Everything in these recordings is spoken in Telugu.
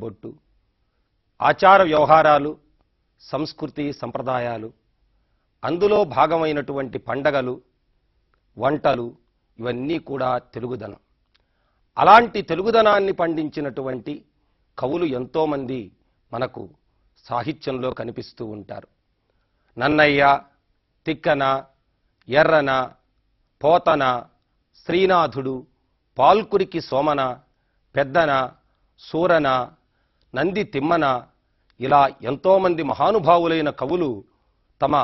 బొట్టు, ఆచార వ్యవహారాలు, సంస్కృతి సంప్రదాయాలు, అందులో భాగమైనటువంటి పండగలు, వంటలు, ఇవన్నీ కూడా తెలుగుదనం. అలాంటి తెలుగుదనాన్ని పండించినటువంటి కవులు ఎంతోమంది మనకు సాహిత్యంలో కనిపిస్తూ ఉంటారు. నన్నయ్య, తిక్కన, ఎర్రన, పోతన, శ్రీనాథుడు, పాల్కురికి సోమన, పెద్దన, సూరన, నంది తిమ్మన, ఇలా ఎంతోమంది మహానుభావులైన కవులు తమ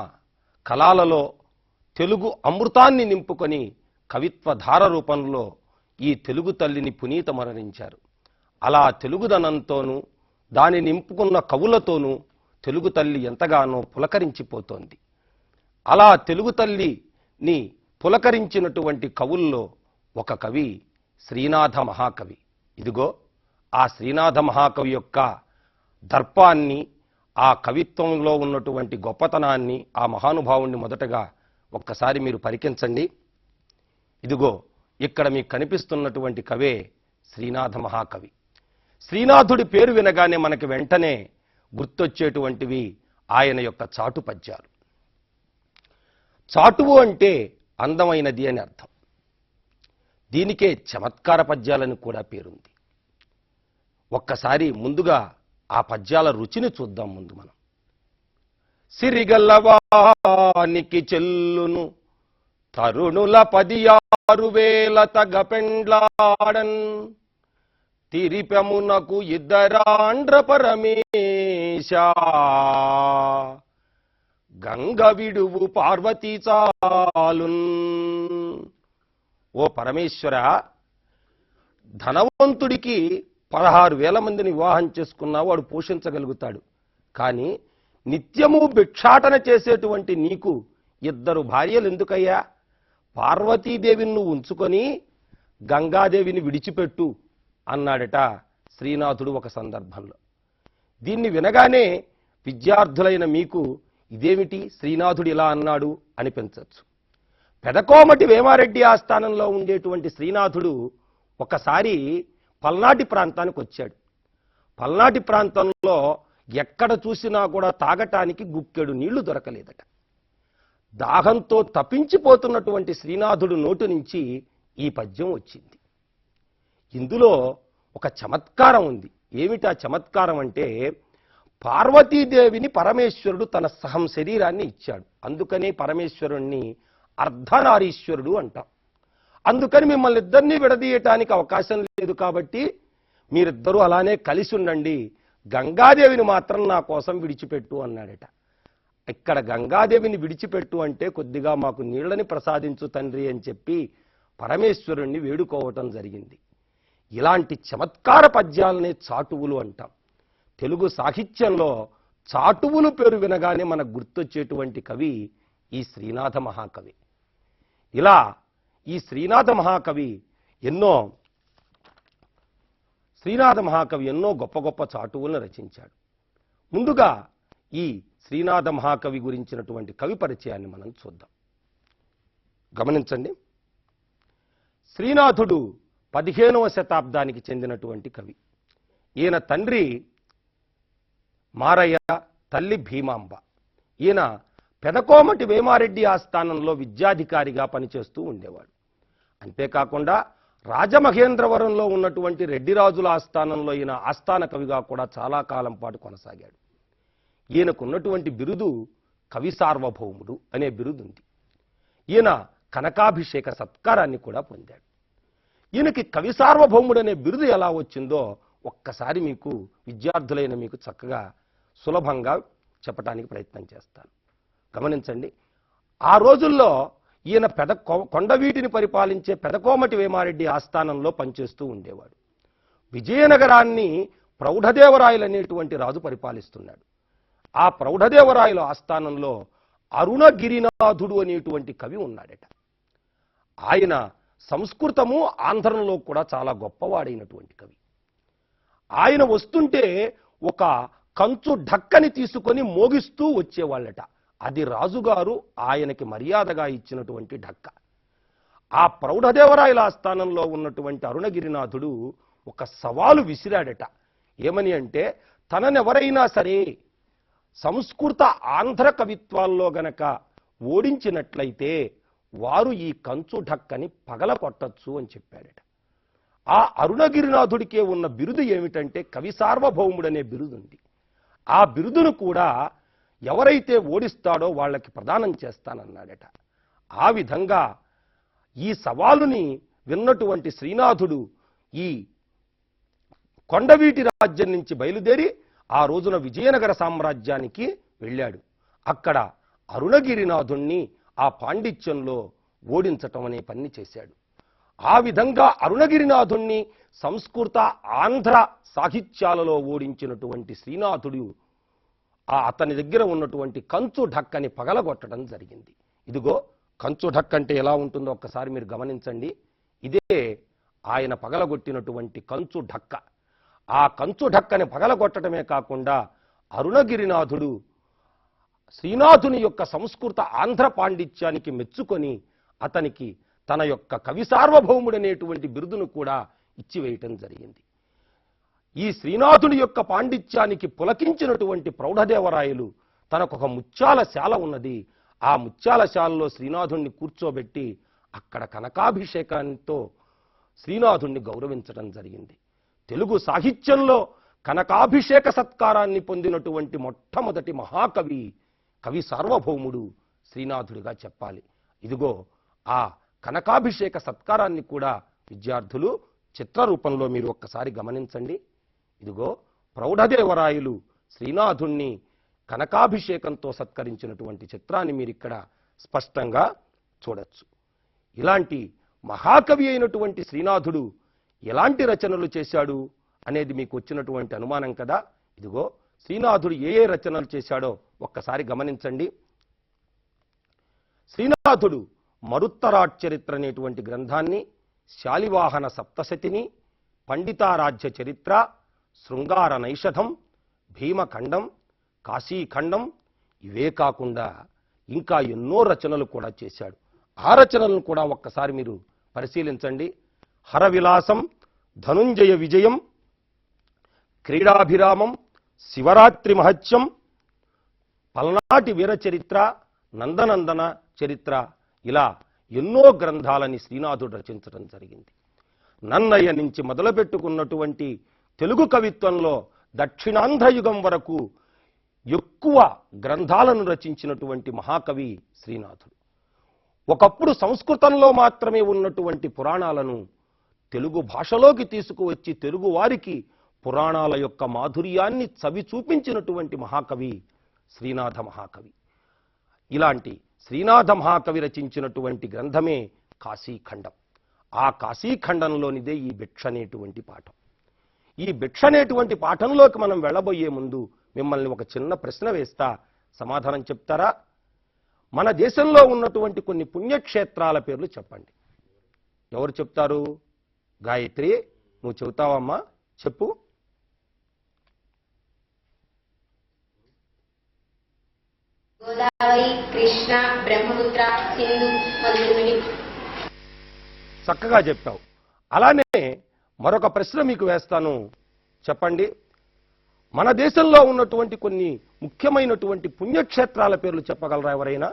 కళాలలో తెలుగు అమృతాన్ని నింపుకొని కవిత్వ ధార రూపంలో ఈ తెలుగు తల్లిని పునీతమరణించారు. అలా తెలుగుదనంతోనూ దాని నింపుకున్న కవులతోనూ తెలుగు తల్లి ఎంతగానో పులకరించిపోతోంది. అలా తెలుగు తల్లిని పులకరించినటువంటి కవుల్లో ఒక కవి శ్రీనాథ మహాకవి. ఇదిగో ఆ శ్రీనాథ మహాకవి యొక్క దర్పాన్ని, ఆ కవిత్వంలో ఉన్నటువంటి గొప్పతనాన్ని, ఆ మహానుభావుణ్ణి మొదటగా ఒక్కసారి మీరు పరికించండి. ఇదిగో ఇక్కడ మీకు కనిపిస్తున్నటువంటి కవే శ్రీనాథ మహాకవి. శ్రీనాథుడి పేరు వినగానే మనకి వెంటనే గుర్తొచ్చేటువంటివి ఆయన యొక్క చాటు పద్యాలు. చాటువు అంటే అందమైనది అని అర్థం. దీనికే చమత్కార పద్యాలని కూడా పేరుంది. ఒక్కసారి ముందుగా ఆ పద్యాల రుచిని చూద్దాం. ముందు మనం సిరిగల్లవానికి చెల్లును తరుణుల 16,000 తగపెండ్లాడన్ తిరిపెమునకు ఇద్దరాండ్ర పరమేశ గంగ విడువు పార్వతీ చాలున్. ఓ పరమేశ్వర, ధనవంతుడికి 16,000 మందిని వివాహం చేసుకున్నా వాడు పోషించగలుగుతాడు. కానీ నిత్యము భిక్షాటన చేసేటువంటి నీకు 2 భార్యలు ఎందుకయ్యా? పార్వతీదేవిని నువ్వు ఉంచుకొని గంగాదేవిని విడిచిపెట్టు అన్నాడట శ్రీనాథుడు ఒక సందర్భంలో. దీన్ని వినగానే విద్యార్థులైన మీకు ఇదేమిటి, శ్రీనాథుడు ఇలా అన్నాడు అనిపించవచ్చు. పెదకోమటి వేమారెడ్డి ఆస్థానంలో ఉండేటువంటి శ్రీనాథుడు ఒకసారి పల్నాటి ప్రాంతానికి వచ్చాడు. పల్నాటి ప్రాంతంలో ఎక్కడ చూసినా కూడా తాగటానికి గుక్కెడు నీళ్లు దొరకలేదట. దాహంతో తపించిపోతున్నటువంటి శ్రీనాథుడు నోటి నుంచి ఈ పద్యం వచ్చింది. ఇందులో ఒక చమత్కారం ఉంది. ఏమిటా చమత్కారం అంటే, పార్వతీదేవిని పరమేశ్వరుడు తన సహం శరీరాన్ని ఇచ్చాడు. అందుకనే పరమేశ్వరుణ్ణి అర్ధనారీశ్వరుడు అంటాం. అందుకని మిమ్మల్ని ఇద్దరినీ విడదీయటానికి అవకాశం లేదు కాబట్టి మీరిద్దరూ అలానే కలిసి ఉండండి, గంగాదేవిని మాత్రం నా కోసం విడిచిపెట్టు అన్నాడట. ఇక్కడ గంగాదేవిని విడిచిపెట్టు అంటే కొద్దిగా మాకు నీళ్ళని ప్రసాదించు తండ్రి అని చెప్పి పరమేశ్వరుణ్ణి వేడుకోవటం జరిగింది. ఇలాంటి చమత్కార పద్యాలనే చాటువులు అంటాం. తెలుగు సాహిత్యంలో చాటువులు పేరు వినగానే మనకు గుర్తొచ్చేటువంటి కవి ఈ శ్రీనాథ మహాకవి. ఇలా ఈ శ్రీనాథ మహాకవి ఎన్నో గొప్ప గొప్ప చాటువులను రచించాడు. ముందుగా ఈ శ్రీనాథ మహాకవి గురించినటువంటి కవి పరిచయాన్ని మనం చూద్దాం. గమనించండి. శ్రీనాథుడు 15వ శతాబ్దానికి చెందినటువంటి కవి. ఈయన తండ్రి మారయ్య, తల్లి భీమాంబ. ఈయన పెదకోమటి వేమారెడ్డి ఆస్థానంలో విద్యాధికారిగా పనిచేస్తూ ఉండేవాడు. అంతేకాకుండా రాజమహేంద్రవరంలో ఉన్నటువంటి రెడ్డిరాజుల ఆస్థానంలో ఈయన ఆస్థాన కవిగా కూడా చాలా కాలం పాటు కొనసాగాడు. ఈయనకున్నటువంటి బిరుదు కవి సార్వభౌముడు అనే బిరుదు ఉంది. ఈయన కనకాభిషేక సత్కారాన్ని కూడా పొందాడు. ఈయనకి కవి సార్వభౌముడు అనే బిరుదు ఎలా వచ్చిందో ఒక్కసారి మీకు విద్యార్థులైన మీకు చక్కగా సులభంగా చెప్పడానికి ప్రయత్నం చేస్తాను. గమనించండి. ఆ రోజుల్లో ఈయన కొండవీటిని పరిపాలించే పెదకోమటి వేమారెడ్డి ఆస్థానంలో పనిచేస్తూ ఉండేవాడు. విజయనగరాన్ని ప్రౌఢదేవరాయలు అనేటువంటి రాజు పరిపాలిస్తున్నాడు. ఆ ప్రౌఢదేవరాయల ఆస్థానంలో అరుణగిరినాథుడు అనేటువంటి కవి ఉన్నాడట. ఆయన సంస్కృతము ఆంధ్రంలో కూడా చాలా గొప్పవాడైనటువంటి కవి. ఆయన వస్తుంటే ఒక కంచు ఢక్కని తీసుకొని మోగిస్తూ వచ్చేవాళ్ళట. అది రాజుగారు ఆయనకి మర్యాదగా ఇచ్చినటువంటి ఢక్క. ఆ ప్రౌఢదేవరాయల ఆస్థానంలో ఉన్నటువంటి అరుణగిరినాథుడు ఒక సవాలు విసిరాడట. ఏమని అంటే, తననెవరైనా సరే సంస్కృత ఆంధ్ర కవిత్వాల్లో గనక ఓడించినట్లయితే వారు ఈ కంచు ఢక్కని పగలకొట్టచ్చు అని చెప్పాడట. ఆ అరుణగిరినాథుడికే ఉన్న బిరుదు ఏమిటంటే కవి సార్వభౌముడనే బిరుదుంది. ఆ బిరుదును కూడా ఎవరైతే ఓడిస్తాడో వాళ్ళకి ప్రదానం చేస్తానన్నాడట. ఆ విధంగా ఈ సవాలుని విన్నటువంటి శ్రీనాథుడు ఈ కొండవీటి రాజ్యం నుంచి బయలుదేరి ఆ రోజున విజయనగర సామ్రాజ్యానికి వెళ్ళాడు. అక్కడ అరుణగిరినాథుణ్ణి ఆ పాండిత్యంలో ఓడించటం అనే పని చేశాడు. ఆ విధంగా అరుణగిరినాథుణ్ణి సంస్కృత ఆంధ్ర సాహిత్యాలలో ఓడించినటువంటి శ్రీనాథుడు అతని దగ్గర ఉన్నటువంటి కంచు ఢక్కని పగలగొట్టడం జరిగింది. ఇదిగో కంచు ఢక్క అంటే ఎలా ఉంటుందో ఒక్కసారి మీరు గమనించండి. ఇదే ఆయన పగలగొట్టినటువంటి కంచు ఢక్క. ఆ కంచు ఢక్కని పగలగొట్టడమే కాకుండా అరుణగిరినాథుడు శ్రీనాథుని యొక్క సంస్కృత ఆంధ్ర పాండిత్యానికి మెచ్చుకొని అతనికి తన యొక్క కవి సార్వభౌముడనేటువంటి బిరుదును కూడా ఇచ్చివేయటం జరిగింది. ఈ శ్రీనాథుని యొక్క పాండిత్యానికి పులకించినటువంటి ప్రౌఢదేవరాయలు తనకొక ముత్యాల శాల ఉన్నది. ఆ ముత్యాల శాలలో శ్రీనాథుణ్ణి కూర్చోబెట్టి అక్కడ కనకాభిషేకంతో శ్రీనాథుణ్ణి గౌరవించడం జరిగింది. తెలుగు సాహిత్యంలో కనకాభిషేక సత్కారాన్ని పొందినటువంటి మొట్టమొదటి మహాకవి కవి సార్వభౌముడు శ్రీనాథుడిగా చెప్పాలి. ఇదిగో ఆ కనకాభిషేక సత్కారాన్ని కూడా విద్యార్థులు చిత్రరూపంలో మీరు ఒక్కసారి గమనించండి. ఇదిగో ప్రౌఢదేవరాయలు శ్రీనాథుణ్ణి కనకాభిషేకంతో సత్కరించినటువంటి చిత్రాన్ని మీరు ఇక్కడ స్పష్టంగా చూడొచ్చు. ఇలాంటి మహాకవి అయినటువంటి శ్రీనాథుడు ఎలాంటి రచనలు చేశాడు అనేది మీకు వచ్చినటువంటి అనుమానం కదా. ఇదిగో శ్రీనాథుడు ఏ ఏ రచనలు చేశాడో ఒక్కసారి గమనించండి. శ్రీనాథుడు మరుత్తరాట్ చరిత్ర అనేటువంటి గ్రంథాన్ని, శాలివాహన సప్తశతిని, పండితారాజ్య చరిత్ర, శృంగార నైషధం, భీమఖండం, కాశీఖండం, ఇవే కాకుండా ఇంకా ఎన్నో రచనలు కూడా చేశాడు. ఆ రచనలను కూడా ఒక్కసారి మీరు పరిశీలించండి. హరవిలాసం, ధనుంజయ విజయం, క్రీడాభిరామం, శివరాత్రి మహత్యం, పల్నాటి వీర చరిత్ర, నందనందన చరిత్ర, ఇలా ఎన్నో గ్రంథాలని శ్రీనాథుడు రచించడం జరిగింది. నన్నయ్య నుంచి మొదలుపెట్టుకున్నటువంటి తెలుగు కవిత్వంలో దక్షిణాంధ్ర యుగం వరకు ఎక్కువ గ్రంథాలను రచించినటువంటి మహాకవి శ్రీనాథుడు. ఒకప్పుడు సంస్కృతంలో మాత్రమే ఉన్నటువంటి పురాణాలను తెలుగు భాషలోకి తీసుకువచ్చి తెలుగు వారికి పురాణాల యొక్క మాధుర్యాన్ని చవి చూపించినటువంటి మహాకవి శ్రీనాథ మహాకవి. ఇలాంటి శ్రీనాథ మహాకవి రచించినటువంటి గ్రంథమే కాశీఖండం. ఆ కాశీఖండంలోనిదే ఈ భిక్ష అనేటువంటి పాఠం. ఈ భిక్ష అనేటువంటి పాఠంలోకి మనం వెళ్ళబోయే ముందు మిమ్మల్ని ఒక చిన్న ప్రశ్న వేస్తా, సమాధానం చెప్తారా? మన దేశంలో ఉన్నటువంటి కొన్ని పుణ్యక్షేత్రాల పేర్లు చెప్పండి. ఎవరు చెప్తారు? గాయత్రి, నువ్వు చెబుతావమ్మా, చెప్పు. గోదావరి, కృష్ణ, బ్రహ్మపుత్ర, సింధు మొదలైనవి. చక్కగా చెప్పావు. అలానే మరొక ప్రశ్న మీకు వేస్తాను, చెప్పండి. మన దేశంలో ఉన్నటువంటి కొన్ని ముఖ్యమైనటువంటి పుణ్యక్షేత్రాల పేర్లు చెప్పగలరా ఎవరైనా?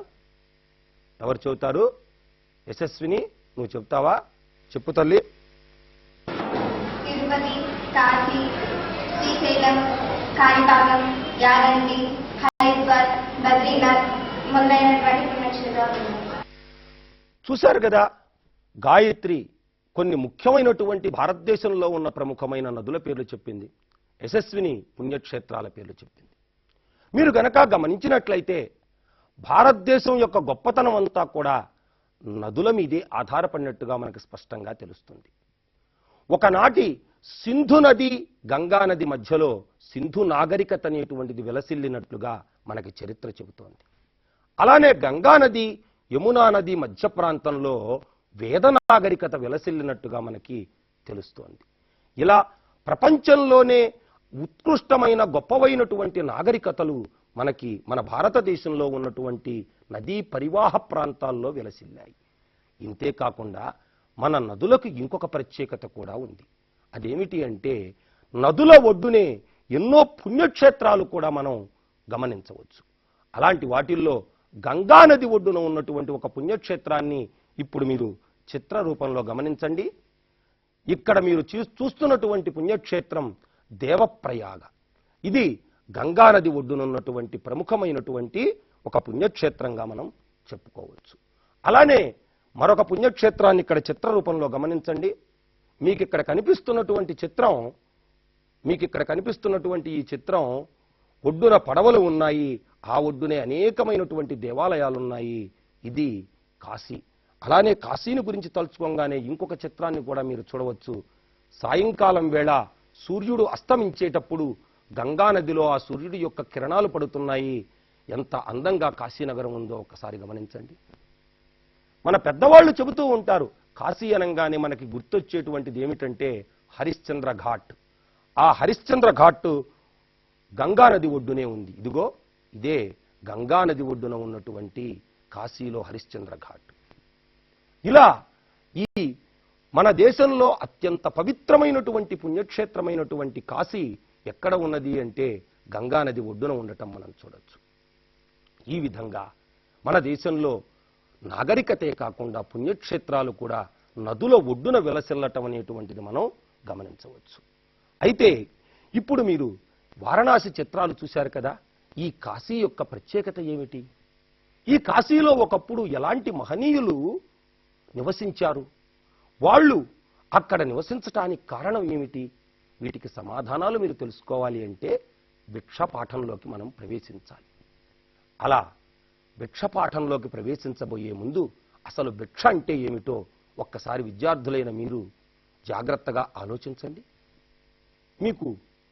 ఎవరు చెబుతారు? యశస్విని, నువ్వు చెప్తావా? చెప్పు తల్లి. తిరుపతి, కాశీ, శ్రీశైలం, కాణిపాకం, యాగంటి, హరిద్వార్, బద్రీనాథ్ మొదలైనటువంటి పుణ్యక్షేత్రాలు. చూశారు కదా, గాయత్రి కొన్ని ముఖ్యమైనటువంటి భారతదేశంలో ఉన్న ప్రముఖమైన నదుల పేర్లు చెప్పింది. యశస్విని పుణ్యక్షేత్రాల పేర్లు చెప్పింది. మీరు గనక గమనించినట్లయితే భారతదేశం యొక్క గొప్పతనం అంతా కూడా నదుల మీదే ఆధారపడినట్టుగా మనకు స్పష్టంగా తెలుస్తుంది. ఒకనాటి సింధు నది, గంగా నది మధ్యలో సింధు నాగరికత అనేటువంటిది విలసిల్లినట్లుగా మనకి చరిత్ర చెబుతోంది. అలానే గంగా నది, యమునా నది మధ్య ప్రాంతంలో వేద నాగరికత విలసిల్లినట్టుగా మనకి తెలుస్తోంది. ఇలా ప్రపంచంలోనే ఉత్కృష్టమైన గొప్పవైనటువంటి నాగరికతలు మనకి మన భారతదేశంలో ఉన్నటువంటి నదీ పరివాహ ప్రాంతాల్లో విలసిల్లాయి. ఇంతేకాకుండా మన నదులకు ఇంకొక ప్రత్యేకత కూడా ఉంది. అదేమిటి అంటే నదుల ఒడ్డునే ఎన్నో పుణ్యక్షేత్రాలు కూడా మనం గమనించవచ్చు. అలాంటి వాటిల్లో గంగా నది ఒడ్డున ఉన్నటువంటి ఒక పుణ్యక్షేత్రాన్ని ఇప్పుడు మీరు చిత్ర రూపంలో గమనించండి. ఇక్కడ మీరు చూస్తున్నటువంటి పుణ్యక్షేత్రం దేవప్రయాగ. ఇది గంగా నది ఒడ్డున ఉన్నటువంటి ప్రముఖమైనటువంటి ఒక పుణ్యక్షేత్రంగా మనం చెప్పుకోవచ్చు. అలానే మరొక పుణ్యక్షేత్రాన్ని ఇక్కడ చిత్ర రూపంలో గమనించండి. మీకు ఇక్కడ కనిపిస్తున్నటువంటి ఈ చిత్రం ఒడ్డున పడవలు ఉన్నాయి, ఆ ఒడ్డునే అనేకమైనటువంటి దేవాలయాలు ఉన్నాయి. ఇది కాశీ. అలానే కాశీని గురించి తలుచుకోగానే ఇంకొక చిత్రాన్ని కూడా మీరు చూడవచ్చు. సాయంకాలం వేళ సూర్యుడు అస్తమించేటప్పుడు గంగా నదిలో ఆ సూర్యుడి యొక్క కిరణాలు పడుతున్నాయి. ఎంత అందంగా కాశీనగరం ఉందో ఒకసారి గమనించండి. మన పెద్దవాళ్ళు చెబుతూ ఉంటారు, కాశీ అనగానే మనకి గుర్తొచ్చేటువంటిది ఏమిటంటే హరిశ్చంద్ర ఘాట్. ఆ హరిశ్చంద్ర ఘాట్ గంగా నది ఒడ్డునే ఉంది. ఇదిగో ఇదే గంగా నది ఒడ్డున ఉన్నటువంటి కాశీలో హరిశ్చంద్ర ఘాట్. ఇలా ఈ మన దేశంలో అత్యంత పవిత్రమైనటువంటి పుణ్యక్షేత్రమైనటువంటి కాశీ ఎక్కడ ఉన్నది అంటే గంగా నది ఒడ్డున ఉండటం మనం చూడొచ్చు. ఈ విధంగా మన దేశంలో నాగరికతే కాకుండా పుణ్యక్షేత్రాలు కూడా నదుల ఒడ్డున విలసిల్లటం అనేటువంటిది మనం గమనించవచ్చు. అయితే ఇప్పుడు మీరు వారణాసి చిత్రాలు చూశారు కదా. ఈ కాశీ యొక్క ప్రత్యేకత ఏమిటి? ఈ కాశీలో ఒకప్పుడు ఎలాంటి మహనీయులు నివసించారు? వాళ్ళు అక్కడ నివసించటానికి కారణం ఏమిటి? వీటికి సమాధానాలు మీరు తెలుసుకోవాలి అంటే భిక్షపాఠంలోకి మనం ప్రవేశించాలి. అలా భిక్షపాఠంలోకి ప్రవేశించబోయే ముందు అసలు భిక్ష అంటే ఏమిటో ఒక్కసారి విద్యార్థులైన మీరు జాగ్రత్తగా ఆలోచించండి. మీకు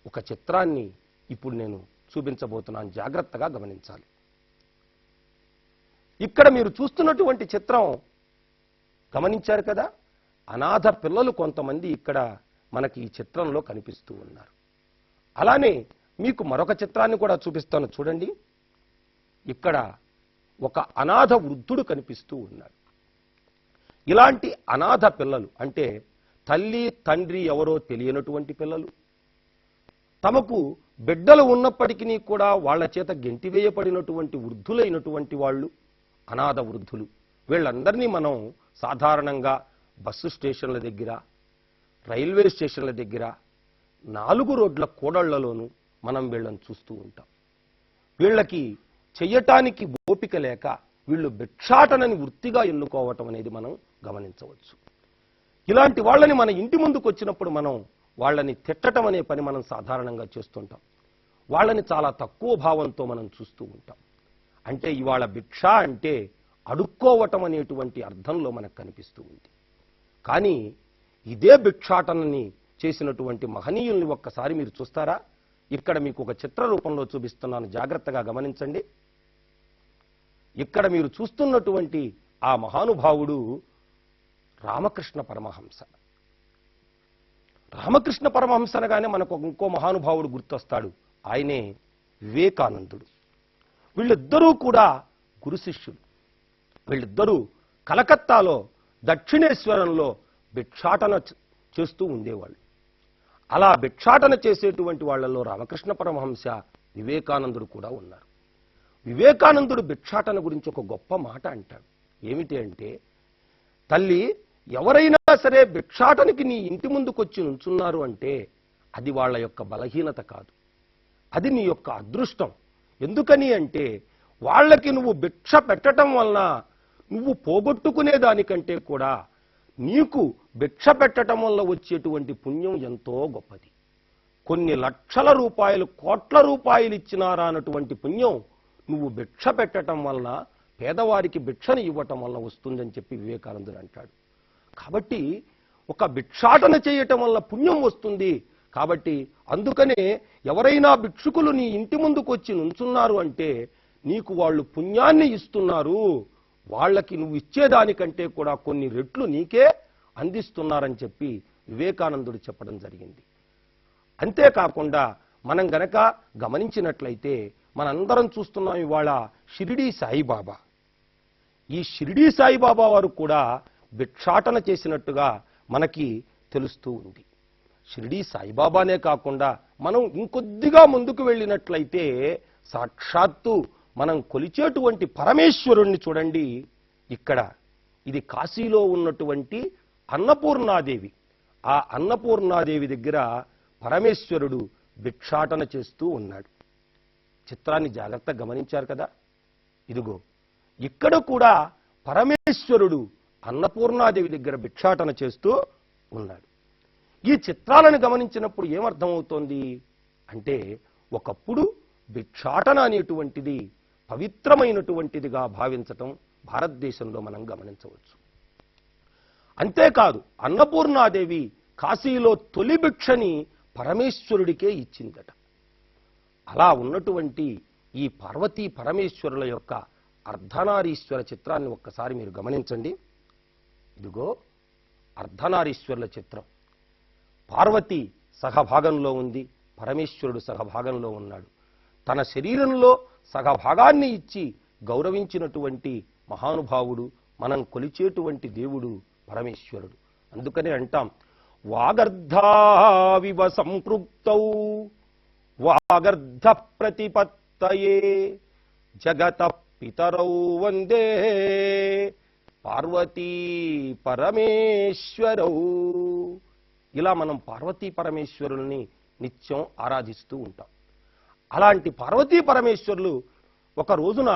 ఒక చిత్రాన్ని ఇప్పుడు నేను చూపించబోతున్నాను, జాగ్రత్తగా గమనించాలి. ఇక్కడ మీరు చూస్తున్నటువంటి చిత్రం గమనించారు కదా. అనాథ పిల్లలు కొంతమంది ఇక్కడ మనకి ఈ చిత్రంలో కనిపిస్తూ ఉన్నారు. అలానే మీకు మరొక చిత్రాన్ని కూడా చూపిస్తాను, చూడండి. ఇక్కడ ఒక అనాథ వృద్ధుడు కనిపిస్తూ ఉన్నాడు. ఇలాంటి అనాథ పిల్లలు అంటే తల్లి తండ్రి ఎవరో తెలియనటువంటి పిల్లలు, తమకు బిడ్డలు ఉన్నప్పటికీ కూడా వాళ్ళ చేత గెంటివేయబడినటువంటి వృద్ధులైనటువంటి వాళ్ళు అనాథ వృద్ధులు. వీళ్ళందరినీ మనం సాధారణంగా బస్సు స్టేషన్ల దగ్గర, రైల్వే స్టేషన్ల దగ్గర, 4 రోడ్ల కూడళ్లలోనూ మనం వీళ్ళని చూస్తూ ఉంటాం. వీళ్ళకి చెయ్యటానికి ఓపిక లేక వీళ్ళు భిక్షాటనని వృత్తిగా ఎన్నుకోవటం అనేది మనం గమనించవచ్చు. ఇలాంటి వాళ్ళని మన ఇంటి ముందుకు వచ్చినప్పుడు మనం వాళ్ళని తిట్టడం అనే పని మనం సాధారణంగా చేస్తుంటాం. వాళ్ళని చాలా తక్కువ భావంతో మనం చూస్తూ ఉంటాం. అంటే ఇవాళ భిక్ష అంటే అడుక్కోవటం అనేటువంటి అర్థంలో మనకు కనిపిస్తూ ఉంది. కానీ ఇదే భిక్షాటనని చేసినటువంటి మహనీయుల్ని ఒక్కసారి మీరు చూస్తారా? ఇక్కడ మీకు ఒక చిత్ర రూపంలో చూపిస్తున్నాను, జాగ్రత్తగా గమనించండి. ఇక్కడ మీరు చూస్తున్నటువంటి ఆ మహానుభావుడు రామకృష్ణ పరమహంస. రామకృష్ణ పరమహంస అనగానే మనకు ఇంకో మహానుభావుడు గుర్తొస్తాడు, ఆయనే వివేకానందుడు. వీళ్ళిద్దరూ కూడా గురు శిష్యులు. వీళ్ళిద్దరూ కలకత్తాలో దక్షిణేశ్వరంలో భిక్షాటన చేస్తూ ఉండేవాళ్ళు. అలా భిక్షాటన చేసేటువంటి వాళ్ళలో రామకృష్ణ పరమహంస, వివేకానందుడు కూడా ఉన్నారు. వివేకానందుడు భిక్షాటన గురించి ఒక గొప్ప మాట అంటాడు. ఏమిటి అంటే, తల్లి ఎవరైనా సరే భిక్షాటనకి నీ ఇంటి ముందుకొచ్చి నుంచున్నారు అంటే అది వాళ్ళ యొక్క బలహీనత కాదు, అది నీ యొక్క అదృష్టం. ఎందుకని అంటే వాళ్ళకి నువ్వు భిక్ష పెట్టడం వలన నువ్వు పోగొట్టుకునే దానికంటే కూడా నీకు భిక్ష పెట్టడం వల్ల వచ్చేటువంటి పుణ్యం ఎంతో గొప్పది. కొన్ని లక్షల రూపాయలు, కోట్ల రూపాయలు ఇచ్చినారా అన్నటువంటి పుణ్యం నువ్వు భిక్ష పెట్టడం వలన, పేదవారికి భిక్షను ఇవ్వటం వల్ల వస్తుందని చెప్పి వివేకానందుడు అంటాడు. కాబట్టి ఒక భిక్షాటన చేయటం వల్ల పుణ్యం వస్తుంది. కాబట్టి అందుకనే ఎవరైనా భిక్షుకులు నీ ఇంటి ముందుకు వచ్చి నుంచున్నారు అంటే నీకు వాళ్ళు పుణ్యాన్ని ఇస్తున్నారు, వాళ్ళకి నువ్వు ఇచ్చేదానికంటే కూడా కొన్ని రెట్లు నీకే అందిస్తున్నారని చెప్పి వివేకానందుడు చెప్పడం జరిగింది. అంతేకాకుండా మనం గనక గమనించినట్లయితే మనందరం చూస్తున్నాం ఇవాళ షిరిడీ సాయిబాబా. ఈ షిరిడీ సాయిబాబా వారు కూడా భిక్షాటన చేసినట్టుగా మనకి తెలుస్తూ ఉంది. షిరిడీ సాయిబాబానే కాకుండా మనం ఇంకొద్దిగా ముందుకు వెళ్ళినట్లయితే సాక్షాత్తు మనం కొలిచేటువంటి పరమేశ్వరుణ్ణి చూడండి. ఇక్కడ ఇది కాశీలో ఉన్నటువంటి అన్నపూర్ణాదేవి. ఆ అన్నపూర్ణాదేవి దగ్గర పరమేశ్వరుడు భిక్షాటన చేస్తూ ఉన్నాడు. చిత్రాన్ని జాగ్రత్తగా గమనించారు కదా. ఇదిగో ఇక్కడ కూడా పరమేశ్వరుడు అన్నపూర్ణాదేవి దగ్గర భిక్షాటన చేస్తూ ఉన్నాడు. ఈ చిత్రాలను గమనించినప్పుడు ఏమర్థమవుతోంది అంటే, ఒకప్పుడు భిక్షాటన అనేటువంటిది పవిత్రమైనటువంటిదిగా భావించటం భారతదేశంలో మనం గమనించవచ్చు. అంతేకాదు అన్నపూర్ణాదేవి కాశీలో తొలి భిక్షని పరమేశ్వరుడికే ఇచ్చిందట. అలా ఉన్నటువంటి ఈ పార్వతీ పరమేశ్వరుల యొక్క అర్ధనారీశ్వర చిత్రాన్ని ఒక్కసారి మీరు గమనించండి. ఇదిగో అర్ధనారీశ్వరుల చిత్రం. పార్వతి సగభాగంలో ఉంది, పరమేశ్వరుడు సగభాగంలో ఉన్నాడు. తన శరీరంలో సగభాగాన్ని ఇచ్చి గౌరవించినటువంటి మహానుభావుడు, మనం కొలిచేటువంటి దేవుడు పరమేశ్వరుడు. అందుకనే అంటాం, వాగర్ధావివ సంపృక్తౌ వాగర్ధ ప్రతిపత్తయే జగత పితరౌ వందే పార్వతీ పరమేశ్వరౌ. ఇలా మనం పార్వతీ పరమేశ్వరుల్ని నిత్యం ఆరాధిస్తూ ఉంటాం. అలాంటి పార్వతీ పరమేశ్వరులు ఒక రోజున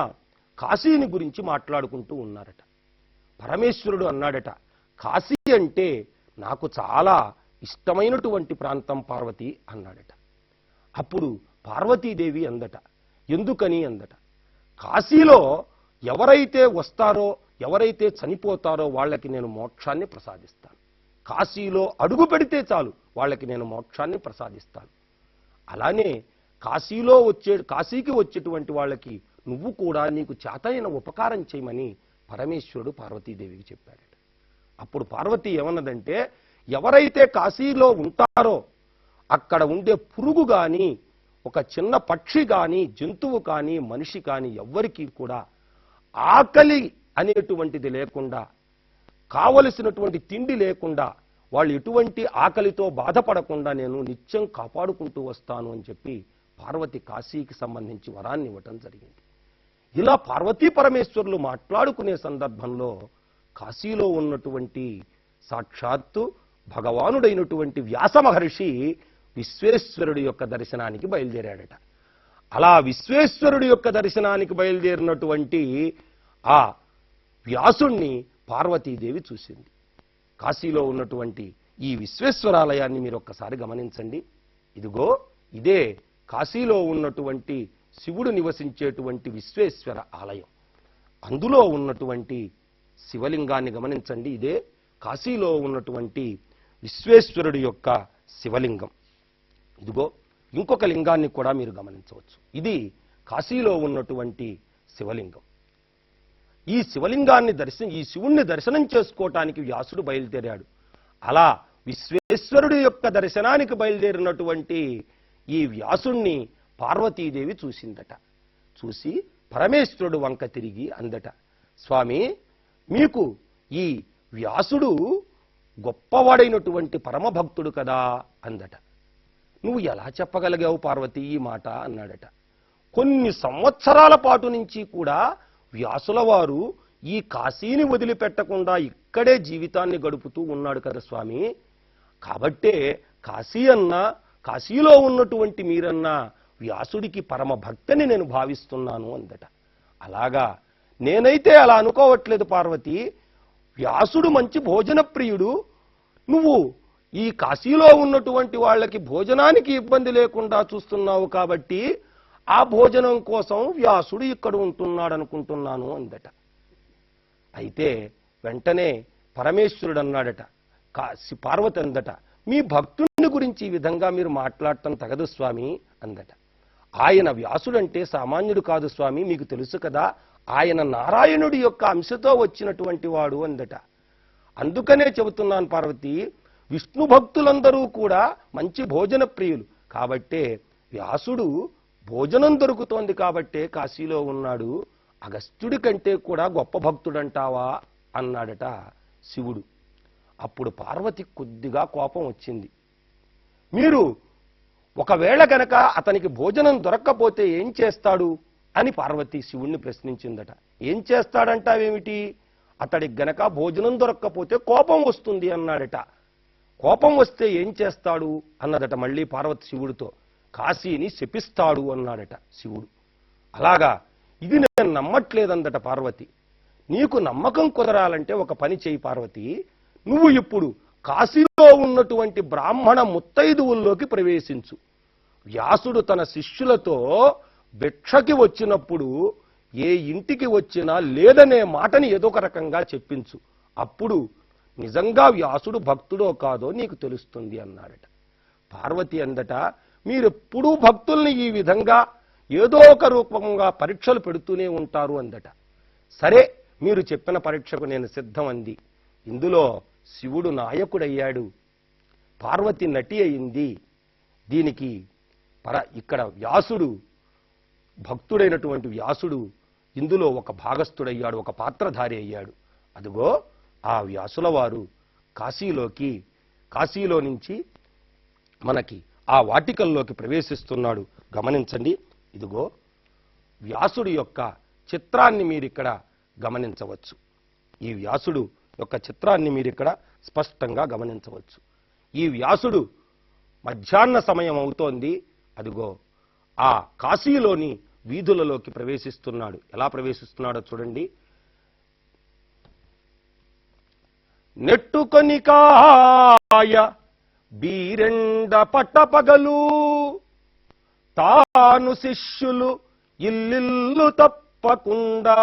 కాశీని గురించి మాట్లాడుకుంటూ ఉన్నారట. పరమేశ్వరుడు అన్నాడట, కాశీ అంటే నాకు చాలా ఇష్టమైనటువంటి ప్రాంతం పార్వతి అన్నాడట. అప్పుడు పార్వతీదేవి అందట, ఎందుకని అందట, కాశీలో ఎవరైతే వస్తారో, ఎవరైతే చనిపోతారో వాళ్ళకి నేను మోక్షాన్ని ప్రసాదిస్తాను. కాశీలో అడుగు పెడితే చాలు వాళ్ళకి నేను మోక్షాన్ని ప్రసాదిస్తాను. అలానే కాశీకి వచ్చేటువంటి వాళ్ళకి నువ్వు కూడా నీకు చేతైన ఉపకారం చేయమని పరమేశ్వరుడు పార్వతీదేవికి చెప్పాడట. అప్పుడు పార్వతి ఏమన్నదంటే, ఎవరైతే కాశీలో ఉంటారో అక్కడ ఉండే పురుగు కానీ, ఒక చిన్న పక్షి కానీ, జంతువు కానీ, మనిషి కానీ ఎవ్వరికీ కూడా ఆకలి అనేటువంటిది లేకుండా, కావలసినటువంటి తిండి లేకుండా, వాళ్ళు ఎటువంటి ఆకలితో బాధపడకుండా నేను నిత్యం కాపాడుకుంటూ వస్తాను అని చెప్పి పార్వతి కాశీకి సంబంధించి వరాన్ని ఇవ్వటం జరిగింది. ఇలా పార్వతీ పరమేశ్వరులు మాట్లాడుకునే సందర్భంలో కాశీలో ఉన్నటువంటి సాక్షాత్తు భగవానుడైనటువంటి వ్యాస మహర్షి విశ్వేశ్వరుడి యొక్క దర్శనానికి బయలుదేరాడట. అలా విశ్వేశ్వరుడి యొక్క దర్శనానికి బయలుదేరినటువంటి ఆ వ్యాసుణ్ణి పార్వతీదేవి చూసింది. కాశీలో ఉన్నటువంటి ఈ విశ్వేశ్వరాలయాన్ని మీరు ఒక్కసారి గమనించండి. ఇదిగో ఇదే కాశీలో ఉన్నటువంటి శివుడు నివసించేటువంటి విశ్వేశ్వర ఆలయం. అందులో ఉన్నటువంటి శివలింగాన్ని గమనించండి. ఇదే కాశీలో ఉన్నటువంటి విశ్వేశ్వరుడి యొక్క శివలింగం. ఇదిగో ఇంకొక లింగాన్ని కూడా మీరు గమనించవచ్చు. ఇది కాశీలో ఉన్నటువంటి శివలింగం. ఈ శివలింగాన్ని ఈ శివుణ్ణి దర్శనం చేసుకోవటానికి వ్యాసుడు బయలుదేరాడు. అలా విశ్వేశ్వరుడి యొక్క దర్శనానికి బయలుదేరినటువంటి ఈ వ్యాసుణ్ణి పార్వతీదేవి చూసిందట. చూసి పరమేశ్వరుడు వంక తిరిగి అందట, స్వామి, మీకు ఈ వ్యాసుడు గొప్పవాడైనటువంటి పరమభక్తుడు కదా అందట. నువ్వు ఎలా చెప్పగలిగావు పార్వతి ఈ మాట అన్నాడట. కొన్ని సంవత్సరాల పాటు నుంచి కూడా వ్యాసుల వారు ఈ కాశీని వదిలిపెట్టకుండా ఇక్కడే జీవితాన్ని గడుపుతూ ఉన్నాడు కదా స్వామి. కాబట్టే కాశీ అన్నా, కాశీలో ఉన్నటువంటి మీరన్నా వ్యాసుడికి పరమ భక్తిని నేను భావిస్తున్నాను అందట. అలాగా నేనైతే అలా అనుకోవట్లేదు పార్వతి. వ్యాసుడు మంచి భోజన ప్రియుడు. నువ్వు ఈ కాశీలో ఉన్నటువంటి వాళ్ళకి భోజనానికి ఇబ్బంది లేకుండా చూస్తున్నావు కాబట్టి ఆ భోజనం కోసం వ్యాసుడు ఇక్కడ ఉంటున్నాడు అనుకుంటున్నాను అందట. అయితే వెంటనే పరమేశ్వరుడు అన్నాడట, పార్వతి అందట, మీ భక్తుని గురించి ఈ విధంగా మీరు మాట్లాడటం తగదు స్వామి అందట. ఆయన వ్యాసుడంటే సామాన్యుడు కాదు స్వామి, మీకు తెలుసు కదా, ఆయన నారాయణుడి యొక్క అంశతో వచ్చినటువంటి వాడు అందట. అందుకనే చెబుతున్నాను పార్వతి, విష్ణు భక్తులందరూ కూడా మంచి భోజన ప్రియులు కాబట్టే వ్యాసుడు భోజనం దొరుకుతోంది కాబట్టే కాశీలో ఉన్నాడు. అగస్త్యుడి కంటే కూడా గొప్ప భక్తుడంటావా అన్నాడట శివుడు. అప్పుడు పార్వతి కొద్దిగా కోపం వచ్చింది. మీరు ఒకవేళ గనక అతనికి భోజనం దొరక్కపోతే ఏం చేస్తాడు అని పార్వతి శివుణ్ణి ప్రశ్నించిందట. ఏం చేస్తాడంటావేమిటి? అతడికి గనక భోజనం దొరక్కపోతే కోపం వస్తుంది అన్నాడట. కోపం వస్తే ఏం చేస్తాడు అన్నదట మళ్ళీ పార్వతి శివుడితో. కాశీని శపిస్తాడు అన్నాడట శివుడు. అలాగా, ఇది నేను నమ్మట్లేదందట పార్వతి. నీకు నమ్మకం కుదరాలంటే ఒక పని చేయి పార్వతి, నువ్వు ఇప్పుడు కాశీలో ఉన్నటువంటి బ్రాహ్మణ ముత్తైదువుల్లోకి ప్రవేశించు. వ్యాసుడు తన శిష్యులతో భిక్షకి వచ్చినప్పుడు ఏ ఇంటికి వచ్చినా లేదనే మాటని ఏదో ఒక రకంగా చెప్పించు. అప్పుడు నిజంగా వ్యాసుడు భక్తుడో కాదో నీకు తెలుస్తుంది అన్నాడట. పార్వతి అందట, మీరెప్పుడూ భక్తుల్ని ఈ విధంగా ఏదో ఒక రూపంగా పరీక్షలు పెడుతూనే ఉంటారు అందట. సరే, మీరు చెప్పిన పరీక్షకు నేను సిద్ధం అంది. ఇందులో శివుడు నాయకుడయ్యాడు, పార్వతి నటి అయింది. దీనికి ఇక్కడ వ్యాసుడు, భక్తుడైనటువంటి వ్యాసుడు ఇందులో ఒక భాగస్థుడయ్యాడు, ఒక పాత్రధారి అయ్యాడు. అదిగో ఆ వ్యాసుల వారు కాశీలో నుంచి మనకి ఆ వాటికల్లోకి ప్రవేశిస్తున్నాడు. గమనించండి, ఇదిగో వ్యాసుడి యొక్క చిత్రాన్ని మీరిక్కడ గమనించవచ్చు. ఈ వ్యాసుడు యొక్క చిత్రాన్ని మీరిక్కడ స్పష్టంగా గమనించవచ్చు. ఈ వ్యాసుడు మధ్యాహ్న సమయం అవుతోంది. అదిగో ఆ కాశీలోని వీధులలోకి ప్రవేశిస్తున్నాడు. ఎలా ప్రవేశిస్తున్నాడో చూడండి. నెట్టుకొని కాయ బీరెండ పట్టపగలు తాను శిష్యులు ఇల్లిల్లు తప్పకుండా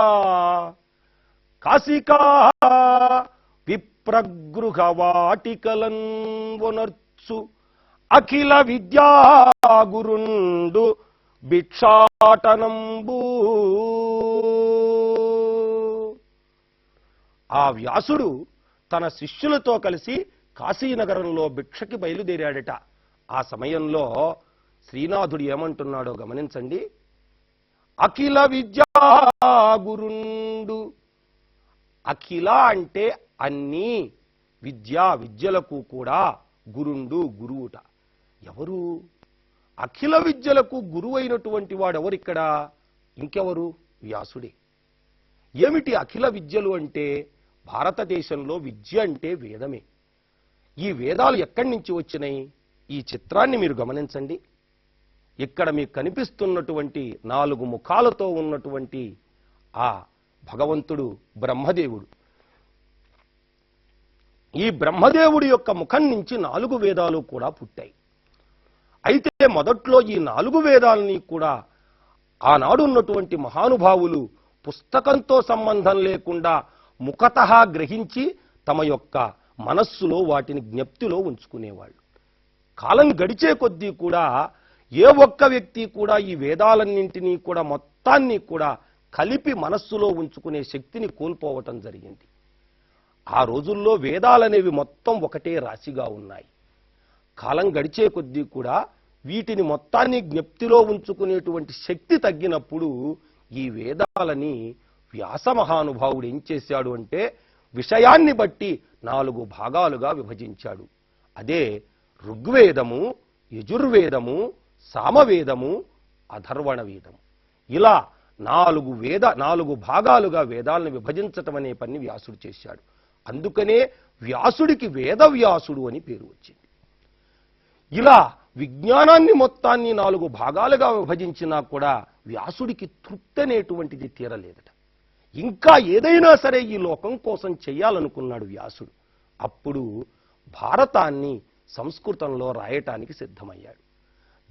కాశికా విప్రగృహ వాటికలన్ వనర్చు అఖిల విద్యాగురుండు భిక్షాటనంబు. ఆ వ్యాసుడు తన శిష్యులతో కలిసి కాశీనగరంలో భిక్షకి బయలుదేరాడట. ఆ సమయంలో శ్రీనాథుడు ఏమంటున్నాడో గమనించండి. అఖిల విద్యాగురుండు. అఖిల అంటే అన్ని, విద్యలకు కూడా గురుండు, గురువుట. ఎవరు? అఖిల విద్యలకు గురువు అయినటువంటి వాడెవరిక్కడ? ఇంకెవరు? వ్యాసుడే. ఏమిటి అఖిల విద్యలు అంటే? భారతదేశంలో విద్య అంటే వేదమే. ఈ వేదాలు ఎక్కడి నుంచి వచ్చినాయి? ఈ చిత్రాన్ని మీరు గమనించండి. ఇక్కడ మీకు కనిపిస్తున్నటువంటి 4 ముఖాలతో ఉన్నటువంటి ఆ భగవంతుడు బ్రహ్మదేవుడు. ఈ బ్రహ్మదేవుడి యొక్క ముఖం నుంచి 4 వేదాలు కూడా పుట్టాయి. అయితే మొదట్లో ఈ 4 వేదాలని కూడా ఆనాడు ఉన్నటువంటి మహానుభావులు పుస్తకంతో సంబంధం లేకుండా ముఖతః గ్రహించి తమ యొక్క మనస్సులో వాటిని జ్ఞప్తిలో ఉంచుకునేవాళ్ళు. కాలం గడిచే కొద్దీ కూడా ఏ ఒక్క వ్యక్తి కూడా ఈ వేదాలన్నింటినీ కూడా మొత్తాన్ని కూడా కలిపి మనస్సులో ఉంచుకునే శక్తిని కోల్పోవటం జరిగింది. ఆ రోజుల్లో వేదాలనేవి మొత్తం ఒకటే రాశిగా ఉన్నాయి. కాలం గడిచే కొద్దీ కూడా వీటిని మొత్తాన్ని జ్ఞప్తిలో ఉంచుకునేటువంటి శక్తి తగ్గినప్పుడు ఈ వేదాలని వ్యాస మహానుభావుడు ఏం చేశాడు అంటే విషయాన్ని బట్టి 4 భాగాలుగా విభజించాడు. అదే ఋగ్వేదము, యజుర్వేదము, సామవేదము, అథర్వణ వేదము. ఇలా 4 భాగాలుగా వేదాలను విభజించటం అనే పని వ్యాసుడు చేశాడు. అందుకనే వ్యాసుడికి వేదవ్యాసుడు అని పేరు వచ్చింది. ఇలా విజ్ఞానాన్ని మొత్తాన్ని 4 భాగాలుగా విభజించినా కూడా వ్యాసుడికి తృప్తి అనేటువంటిది తీరలేదట. ఇంకా ఏదైనా సరే ఈ లోకం కోసం చెయ్యాలనుకున్నాడు వ్యాసుడు. అప్పుడు భారతాన్ని సంస్కృతంలో రాయటానికి సిద్ధమయ్యాడు.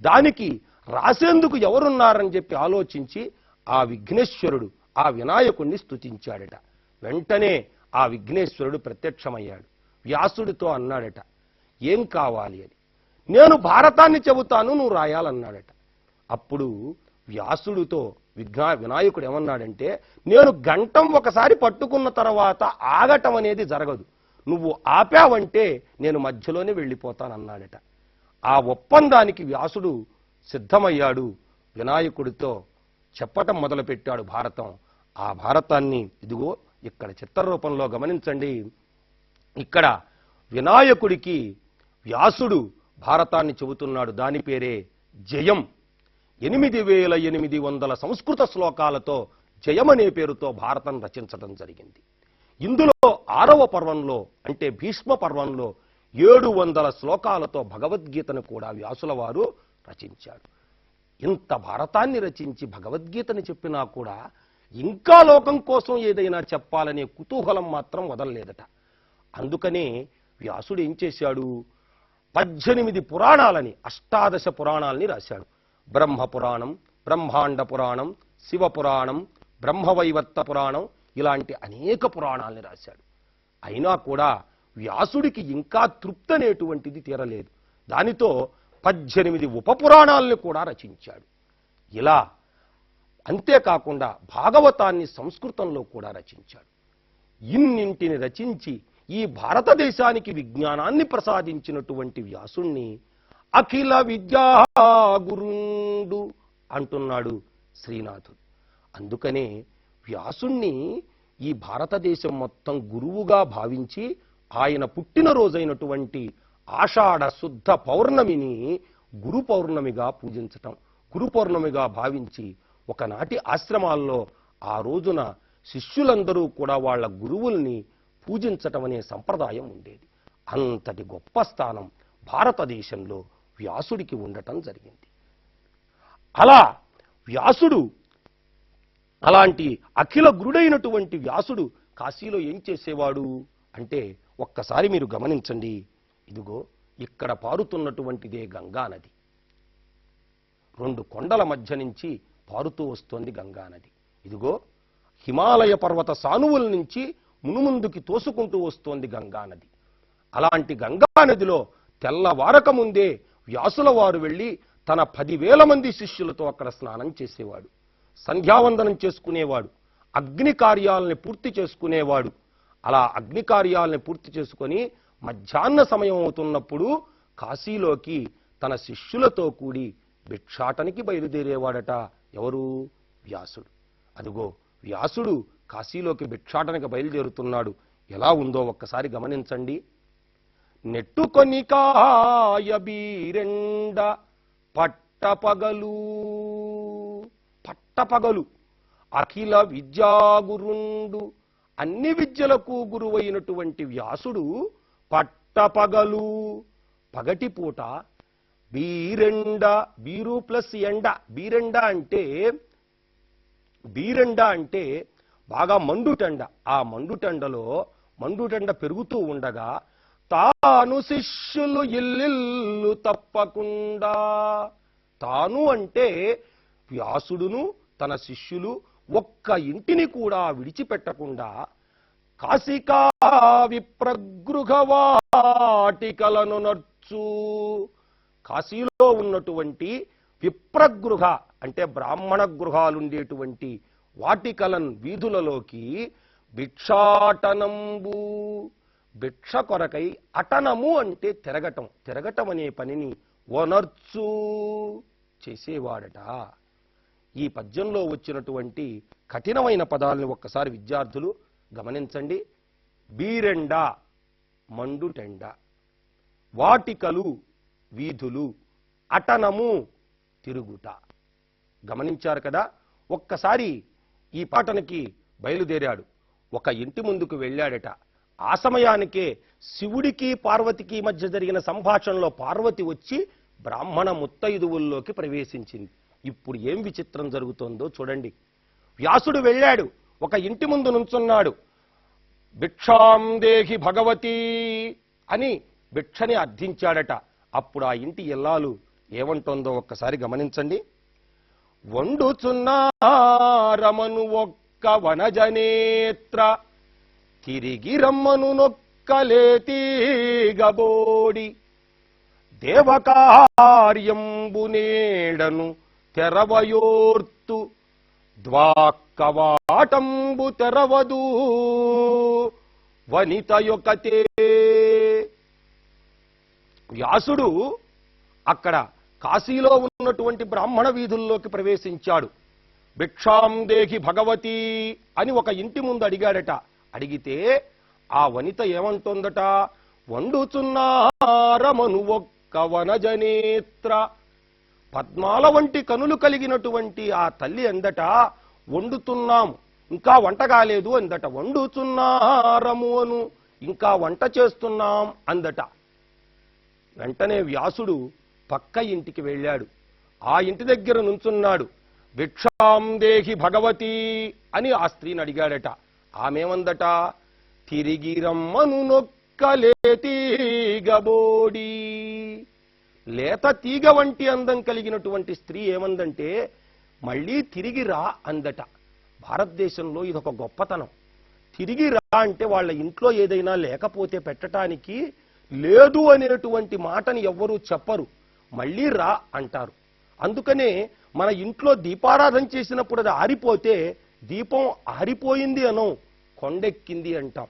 దానికి రాసేందుకు ఎవరున్నారని చెప్పి ఆలోచించి ఆ విఘ్నేశ్వరుడు, ఆ వినాయకుణ్ణి స్తుతించాడట. వెంటనే ఆ విఘ్నేశ్వరుడు ప్రత్యక్షమయ్యాడు. వ్యాసుడితో అన్నాడట, ఏం కావాలి అని. నేను భారతాన్ని చెబుతాను, నువ్వు రాయాలన్నాడట. అప్పుడు వ్యాసుడితో వినాయకుడు ఏమన్నాడంటే, నేను గంటం ఒకసారి పట్టుకున్న తర్వాత ఆగటం అనేది జరగదు, నువ్వు ఆపావంటే నేను మధ్యలోనే వెళ్ళిపోతానన్నాడట. ఆ ఒప్పందానికి వ్యాసుడు సిద్ధమయ్యాడు. వినాయకుడితో చెప్పటం మొదలుపెట్టాడు భారతం. ఆ భారతాన్ని ఇదిగో ఇక్కడ చిత్రరూపంలో గమనించండి. ఇక్కడ వినాయకుడికి వ్యాసుడు భారతాన్ని చెబుతున్నాడు. దాని పేరే జయం. 8800 సంస్కృత శ్లోకాలతో జయం అనే పేరుతో భారతం రచించడం జరిగింది. ఇందులో 6వ పర్వంలో అంటే భీష్మ పర్వంలో 700 శ్లోకాలతో భగవద్గీతను కూడా వ్యాసుల వారు రచించాడు. ఇంత భారతాన్ని రచించి భగవద్గీతని చెప్పినా కూడా ఇంకా లోకం కోసం ఏదైనా చెప్పాలనే కుతూహలం మాత్రం వదలలేదట. అందుకనే వ్యాసుడు ఏం చేశాడు, 18 పురాణాలని, 18 పురాణాలని రాశాడు. బ్రహ్మ పురాణం, బ్రహ్మాండ పురాణం, శివ పురాణం, బ్రహ్మవైవర్త పురాణం, ఇలాంటి అనేక పురాణాలని రాశాడు. అయినా కూడా వ్యాసుడికి ఇంకా తృప్తి అనేటువంటిది తీరలేదు. దానితో 18 ఉపపురాణాలను కూడా రచించాడు. ఇలా అంతేకాకుండా భాగవతాన్ని సంస్కృతంలో కూడా రచించాడు. ఇన్నింటిని రచించి ఈ భారతదేశానికి విజ్ఞానాన్ని ప్రసాదించినటువంటి వ్యాసుణ్ణి అఖిల విద్యా గురుండు అంటున్నాడు శ్రీనాథుడు. అందుకనే వ్యాసుణ్ణి ఈ భారతదేశం మొత్తం గురువుగా భావించి ఆయన పుట్టినరోజైనటువంటి ఆషాఢ శుద్ధ పౌర్ణమిని గురు పౌర్ణమిగా పూజించటం, గురు పౌర్ణమిగా భావించి ఒకనాటి ఆశ్రమాల్లో ఆ రోజున శిష్యులందరూ కూడా వాళ్ళ గురువుల్ని పూజించటం అనే సంప్రదాయం ఉండేది. అంతటి గొప్ప స్థానం భారతదేశంలో వ్యాసుడికి ఉండటం జరిగింది. అలా వ్యాసుడు, అలాంటి అఖిల గురుడైనటువంటి వ్యాసుడు కాశీలో ఏం చేసేవాడు అంటే ఒక్కసారి మీరు గమనించండి. ఇదిగో ఇక్కడ పారుతున్నటువంటిదే గంగా నది. 2 కొండల మధ్య నుంచి పారుతూ వస్తోంది గంగా నది. ఇదిగో హిమాలయ పర్వత సానువుల నుంచి మునుముందుకి తోసుకుంటూ వస్తోంది గంగా నది. అలాంటి గంగా నదిలో తెల్లవారక ముందే వ్యాసుల వారు వెళ్ళి తన 10,000 మంది శిష్యులతో అక్కడ స్నానం చేసేవాడు, సంధ్యావందనం చేసుకునేవాడు, అగ్ని కార్యాలని పూర్తి చేసుకునేవాడు. అలా అగ్ని కార్యాలని పూర్తి చేసుకొని మధ్యాహ్న సమయం అవుతున్నప్పుడు కాశీలోకి తన శిష్యులతో కూడి భిక్షాటనికి బయలుదేరేవాడట. ఎవరు? వ్యాసుడు. అదిగో వ్యాసుడు కాశీలోకి భిక్షాటనకి బయలుదేరుతున్నాడు. ఎలా ఉందో ఒక్కసారి గమనించండి. నెట్టుకొని కాయ బీరెండ పట్టపగలు, పట్టపగలు అఖిల విద్యాగురుండు, అన్ని విద్యలకు గురువైనటువంటి వ్యాసుడు పట్టపగలు పగటిపూట బీరెండ, బీరు ప్లస్ ఎండ, బీరెండ అంటే బాగా మండుటెండ. ఆ మండుటెండ పెరుగుతూ ఉండగా తాను శిష్యులు ఇల్లిల్లు తప్పకుండా, తాను అంటే వ్యాసుడును తన శిష్యులు ఒక్క ఇంటిని కూడా విడిచిపెట్టకుండా కాశికా విప్రగృహవాటికలను నర్చు, కాశీలో ఉన్నటువంటి విప్రగృహ అంటే బ్రాహ్మణ గృహాలుండేటువంటి వాటికలన్ వీధులలోకి భిక్షాటనంబు, భిక్ష కొరకై, అటనము అంటే తిరగటం అనే పనిని వనర్చు చేసేవాడట. ఈ పద్యంలో వచ్చినటువంటి కఠినమైన పదాలను ఒక్కసారి విద్యార్థులు గమనించండి. బీరెండ మండుటెండ, వాటికలు వీధులు, అటనము తిరుగుట. గమనించారు కదా? ఒక్కసారి ఈ పాటనకి బయలుదేరాడు. ఒక ఇంటి ముందుకు వెళ్ళాడట. ఆ సమయానికే శివుడికి పార్వతికి మధ్య జరిగిన సంభాషణలో పార్వతి వచ్చి బ్రాహ్మణ ముత్తైదువుల్లోకి ప్రవేశించింది. ఇప్పుడు ఏం విచిత్రం జరుగుతోందో చూడండి. వ్యాసుడు వెళ్ళాడు, ఒక ఇంటి ముందు నుంచున్నాడు. భిక్షాం దేహి భగవతి అని భిక్షని అర్థించాడట. అప్పుడు ఆ ఇంటి ఇల్లాలు ఏమంటోందో ఒక్కసారి గమనించండి. వండుచున్నారమను ఒక్క వనజనేత్ర, తిరిగి రమ్మను నొక్కలేతీగబోడి, దేవకార్యంబు నేడను తెరవయోర్తు, ద్వాక్కవాటంబు తెరవదు వనిత యొకతే. వ్యాసుడు అక్కడ కాశీలో ఉన్నటువంటి బ్రాహ్మణ వీధుల్లోకి ప్రవేశించాడు. భిక్షాం దేహి భగవతి అని ఒక ఇంటి ముందు అడిగాడట. అడిగితే ఆ వనిత ఏమంటోందట, వండుచున్నారమను ఒక్క కవనజనేత్ర, పద్మాల వంటి కనులు కలిగినటువంటి ఆ తల్లి అందట వండుతున్నాం, ఇంకా వంట కాలేదు అందట. వండుతున్నారము అను, ఇంకా వంట చేస్తున్నాం అందట. వెంటనే వ్యాసుడు పక్క ఇంటికి వెళ్ళాడు. ఆ ఇంటి దగ్గర నుంచున్నాడు. భిక్షాం దేహి భగవతి అని ఆ స్త్రీని అడిగాడట. ఆమెమందట, తిరిగి రమ్మను నొక్కలేతీగబోడి. లేత తీగ వంటి అందం కలిగినటువంటి స్త్రీ ఏమందంటే, మళ్ళీ తిరిగి రా అందట. భారతదేశంలో ఇదొక గొప్పతనం. తిరిగి రా అంటే వాళ్ళ ఇంట్లో ఏదైనా లేకపోతే పెట్టడానికి లేదు అనేటువంటి మాటని ఎవ్వరూ చెప్పరు, మళ్ళీ రా అంటారు. అందుకనే మన ఇంట్లో దీపారాధన చేసినప్పుడు అది ఆరిపోతే దీపం ఆరిపోయింది అనో, కొండెక్కింది అంటాం.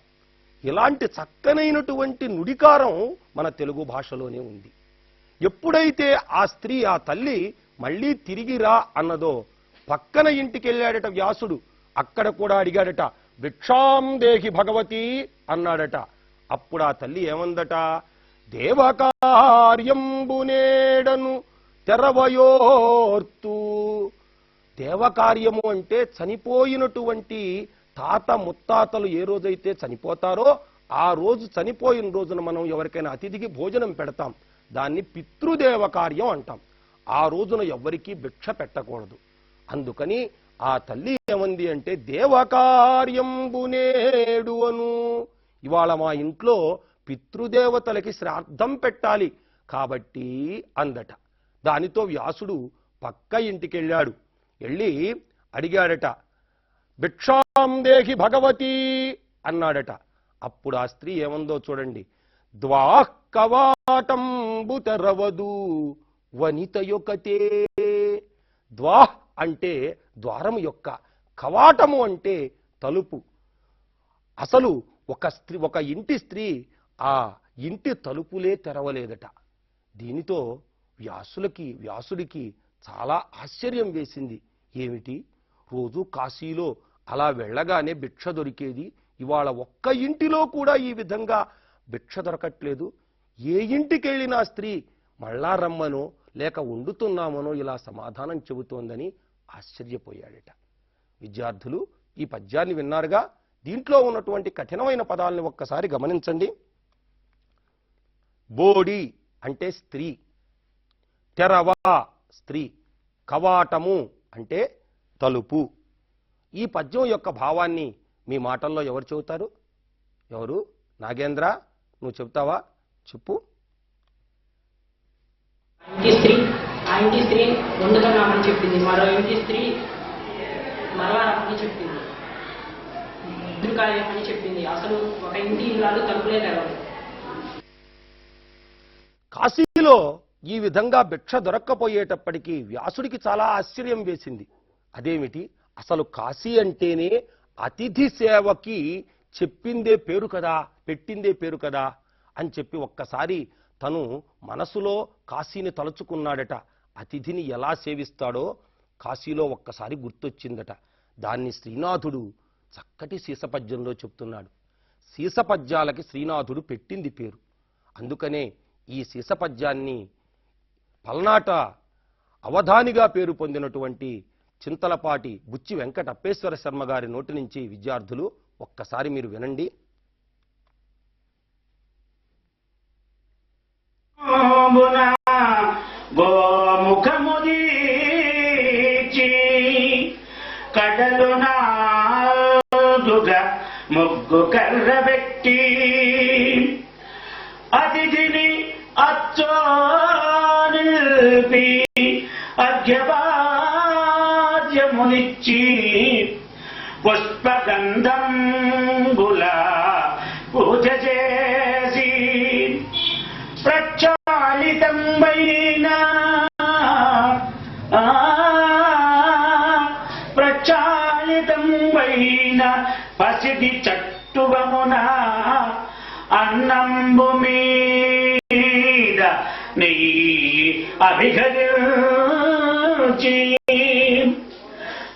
ఇలాంటి చక్కనైనటువంటి నుడికారం మన తెలుగు భాషలోనే ఉంది. ఎప్పుడైతే ఆ స్త్రీ, ఆ తల్లి మళ్ళీ తిరిగి రా అన్నదో, పక్కన ఇంటికి వెళ్ళాడట వ్యాసుడు. అక్కడ కూడా అడిగాడట, భిక్షాం దేహి భగవతి అన్నాడట. అప్పుడు ఆ తల్లి ఏమందట, దేవకార్యంబునేడను తెరవయోర్తు. దేవకార్యము అంటే చనిపోయినటువంటి తాత ముత్తాతలు ఏ రోజైతే చనిపోతారో ఆ రోజు, చనిపోయిన రోజున మనం ఎవరికైనా అతిథికి భోజనం పెడతాం. దాన్ని పితృదేవ కార్యం అంటాం. ఆ రోజున ఎవ్వరికీ భిక్ష పెట్టకూడదు. అందుకని ఆ తల్లి ఏమంది అంటే, దేవకార్యంబునేడు అను, ఇవాళ మా ఇంట్లో పితృదేవతలకి శ్రాద్ధం పెట్టాలి కాబట్టి అందట. దానితో వ్యాసుడు పక్క ఇంటికి వెళ్ళాడు. వెళ్ళి అడిగాడట, భిక్షాం దేహి భగవతి అన్నాడట. అప్పుడు ఆ స్త్రీ ఏమందో చూడండి. ద్వాః కవాటంబు తెరవదు వనితయొకతే. ద్వాహ్ అంటే ద్వారము యొక్క, కవాటము అంటే తలుపు. అసలు ఒక ఇంటి స్త్రీ ఆ ఇంటి తలుపులే తెరవలేదట. దీనితో వ్యాసుడికి చాలా ఆశ్చర్యం వేసింది. ఏమిటి, రోజు కాశీలో అలా వెళ్ళగానే భిక్ష దొరికేది, ఇవాళ ఒక్క ఇంటిలో కూడా ఈ విధంగా భిక్ష దొరకట్లేదు. ఏ ఇంటికి వెళ్ళినా స్త్రీ మళ్ళా రమ్మనో లేక వండుతున్నామనో ఇలా సమాధానం చెబుతోందని ఆశ్చర్యపోయాడట. విద్యార్థులు ఈ పద్యాన్ని విన్నారుగా. దీంట్లో ఉన్నటువంటి కఠినమైన పదాలను ఒక్కసారి గమనించండి. బోడి అంటే స్త్రీ, తెరవ స్త్రీ, కవాటము అంటే తలుపు. ఈ పద్యం యొక్క భావాన్ని మీ మాటల్లో ఎవరు చెబుతారు? ఎవరు? నాగేంద్ర, నువ్వు చెప్తావా? చెప్పు. ఆ ఇంటి స్త్రీ వండుతున్నామని చెప్పింది, మరో ఇంటి స్త్రీ మరవారని చెప్పింది, అని చెప్పింది. అసలు ఒక ఇంటి ఇల్లాలు తలుపులే తెరవదు. కాశీలో ఈ విధంగా భిక్ష దొరక్కపోయేటప్పటికీ వ్యాసుడికి చాలా ఆశ్చర్యం వేసింది. అదేమిటి, అసలు కాశీ అంటేనే అతిథి సేవకి చెప్పిందే పేరు కదా, పెట్టిందే పేరు కదా అని చెప్పి ఒక్కసారి తను మనసులో కాశీని తలుచుకున్నాడట. అతిథిని ఎలా సేవిస్తాడో కాశీలో ఒక్కసారి గుర్తొచ్చిందట. దాన్ని శ్రీనాథుడు చక్కటి సీసపద్యంలో చెప్తున్నాడు. సీసపద్యాలకి శ్రీనాథుడు పెట్టింది పేరు. అందుకనే ఈ సీసపద్యాన్ని పల్నాట అవధానిగా పేరు పొందినటువంటి చింతలపాటి బుచ్చి వెంకట అప్పేశ్వర శర్మ గారి నోటి నుంచి విద్యార్థులు ఒక్కసారి మీరు వినండి. గోముఖముదీచి కడలు నాదుగా ముగ్గు కర్ర పెట్టి అతిథిని అచ్చోనిల్పి అర్ఘ్యపాద్యమునిచ్చి పుష్పగంధంబుల పూజ చేసి ప్రక్షాళితంబైన పసిడి చట్టువమున అన్నంబు మీద నెయ్యి అభిఘరించి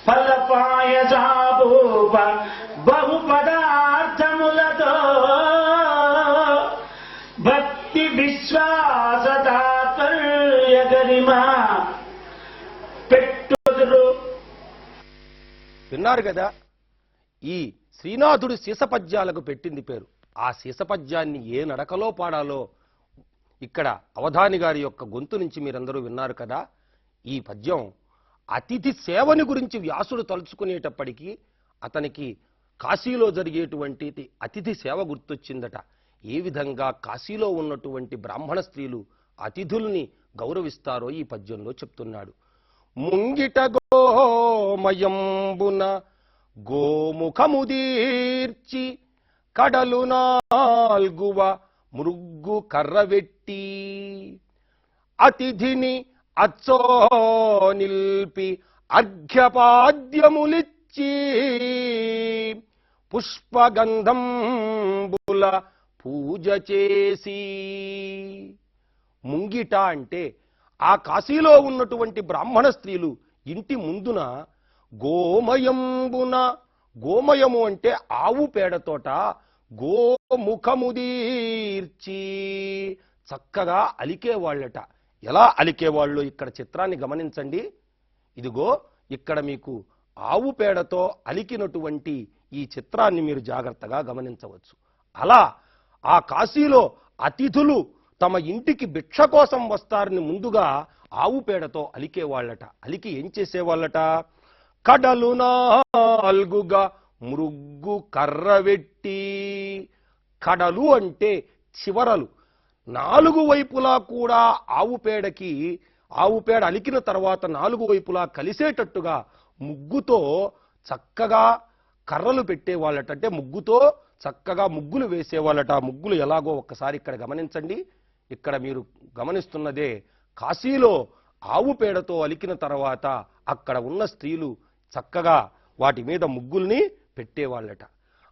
ఫలపాయసాపూప బహు పదార్థములతో భక్తి విశ్వాసత విన్నారు కదా, ఈ శ్రీనాథుడు సీసపద్యాలకు పెట్టింది పేరు. ఆ సీసపద్యాన్ని ఏ నడకలో పాడాలో ఇక్కడ అవధాని గారి యొక్క గొంతు నుంచి మీరందరూ విన్నారు కదా. ఈ పద్యం అతిథి సేవని గురించి వ్యాసుడు తలుచుకునేటప్పటికీ అతనికి కాశీలో జరిగేటువంటి అతిథి సేవ గుర్తొచ్చిందట. ఏ విధంగా కాశీలో ఉన్నటువంటి బ్రాహ్మణ స్త్రీలు అతిథుల్ని గౌరవిస్తారో ఈ పద్యంలో చెప్తున్నాడు. ముంగిట గోమయంబున గోముఖముదీర్చి కడలు నాల్గువ మృగ్గు కర్రవెట్టి అతిథిని అచ్చో నిల్పి అర్ఘ్యపాద్యములిచ్చి పుష్పగంధంబుల పూజ చేసి. ముంగిట అంటే ఆ కాశీలో ఉన్నటువంటి బ్రాహ్మణ స్త్రీలు ఇంటి ముందున గోమయంబున, గోమయము అంటే ఆవు పేడతోట, గోముఖముదీర్చి చక్కగా అలికేవాళ్ళట. ఎలా అలికేవాళ్ళు ఇక్కడ చిత్రాన్ని గమనించండి. ఇదిగో ఇక్కడ మీకు ఆవు పేడతో అలికినటువంటి ఈ చిత్రాన్ని మీరు జాగ్రత్తగా గమనించవచ్చు. అలా ఆ కాశీలో అతిథులు తమ ఇంటికి భిక్ష కోసం వస్తారని ముందుగా ఆవు పేడతో అలికేవాళ్ళట. అలికి ఏం చేసేవాళ్ళట? కడలు నాల్గుగా మృగ్గు కర్రవెట్టి. కడలు అంటే చివరలు, నాలుగు వైపులా కూడా ఆవు పేడ అలికిన తర్వాత నాలుగు వైపులా కలిసేటట్టుగా ముగ్గుతో చక్కగా కర్రలు పెట్టేవాళ్ళట. అంటే ముగ్గుతో చక్కగా ముగ్గులు వేసేవాళ్ళట. ముగ్గులు ఎలాగో ఒక్కసారి ఇక్కడ గమనించండి. ఇక్కడ మీరు గమనిస్తున్నదే కాశీలో ఆవు పేడతో అలికిన తర్వాత అక్కడ ఉన్న స్త్రీలు చక్కగా వాటి మీద ముగ్గుల్ని పెట్టేవాళ్ళట.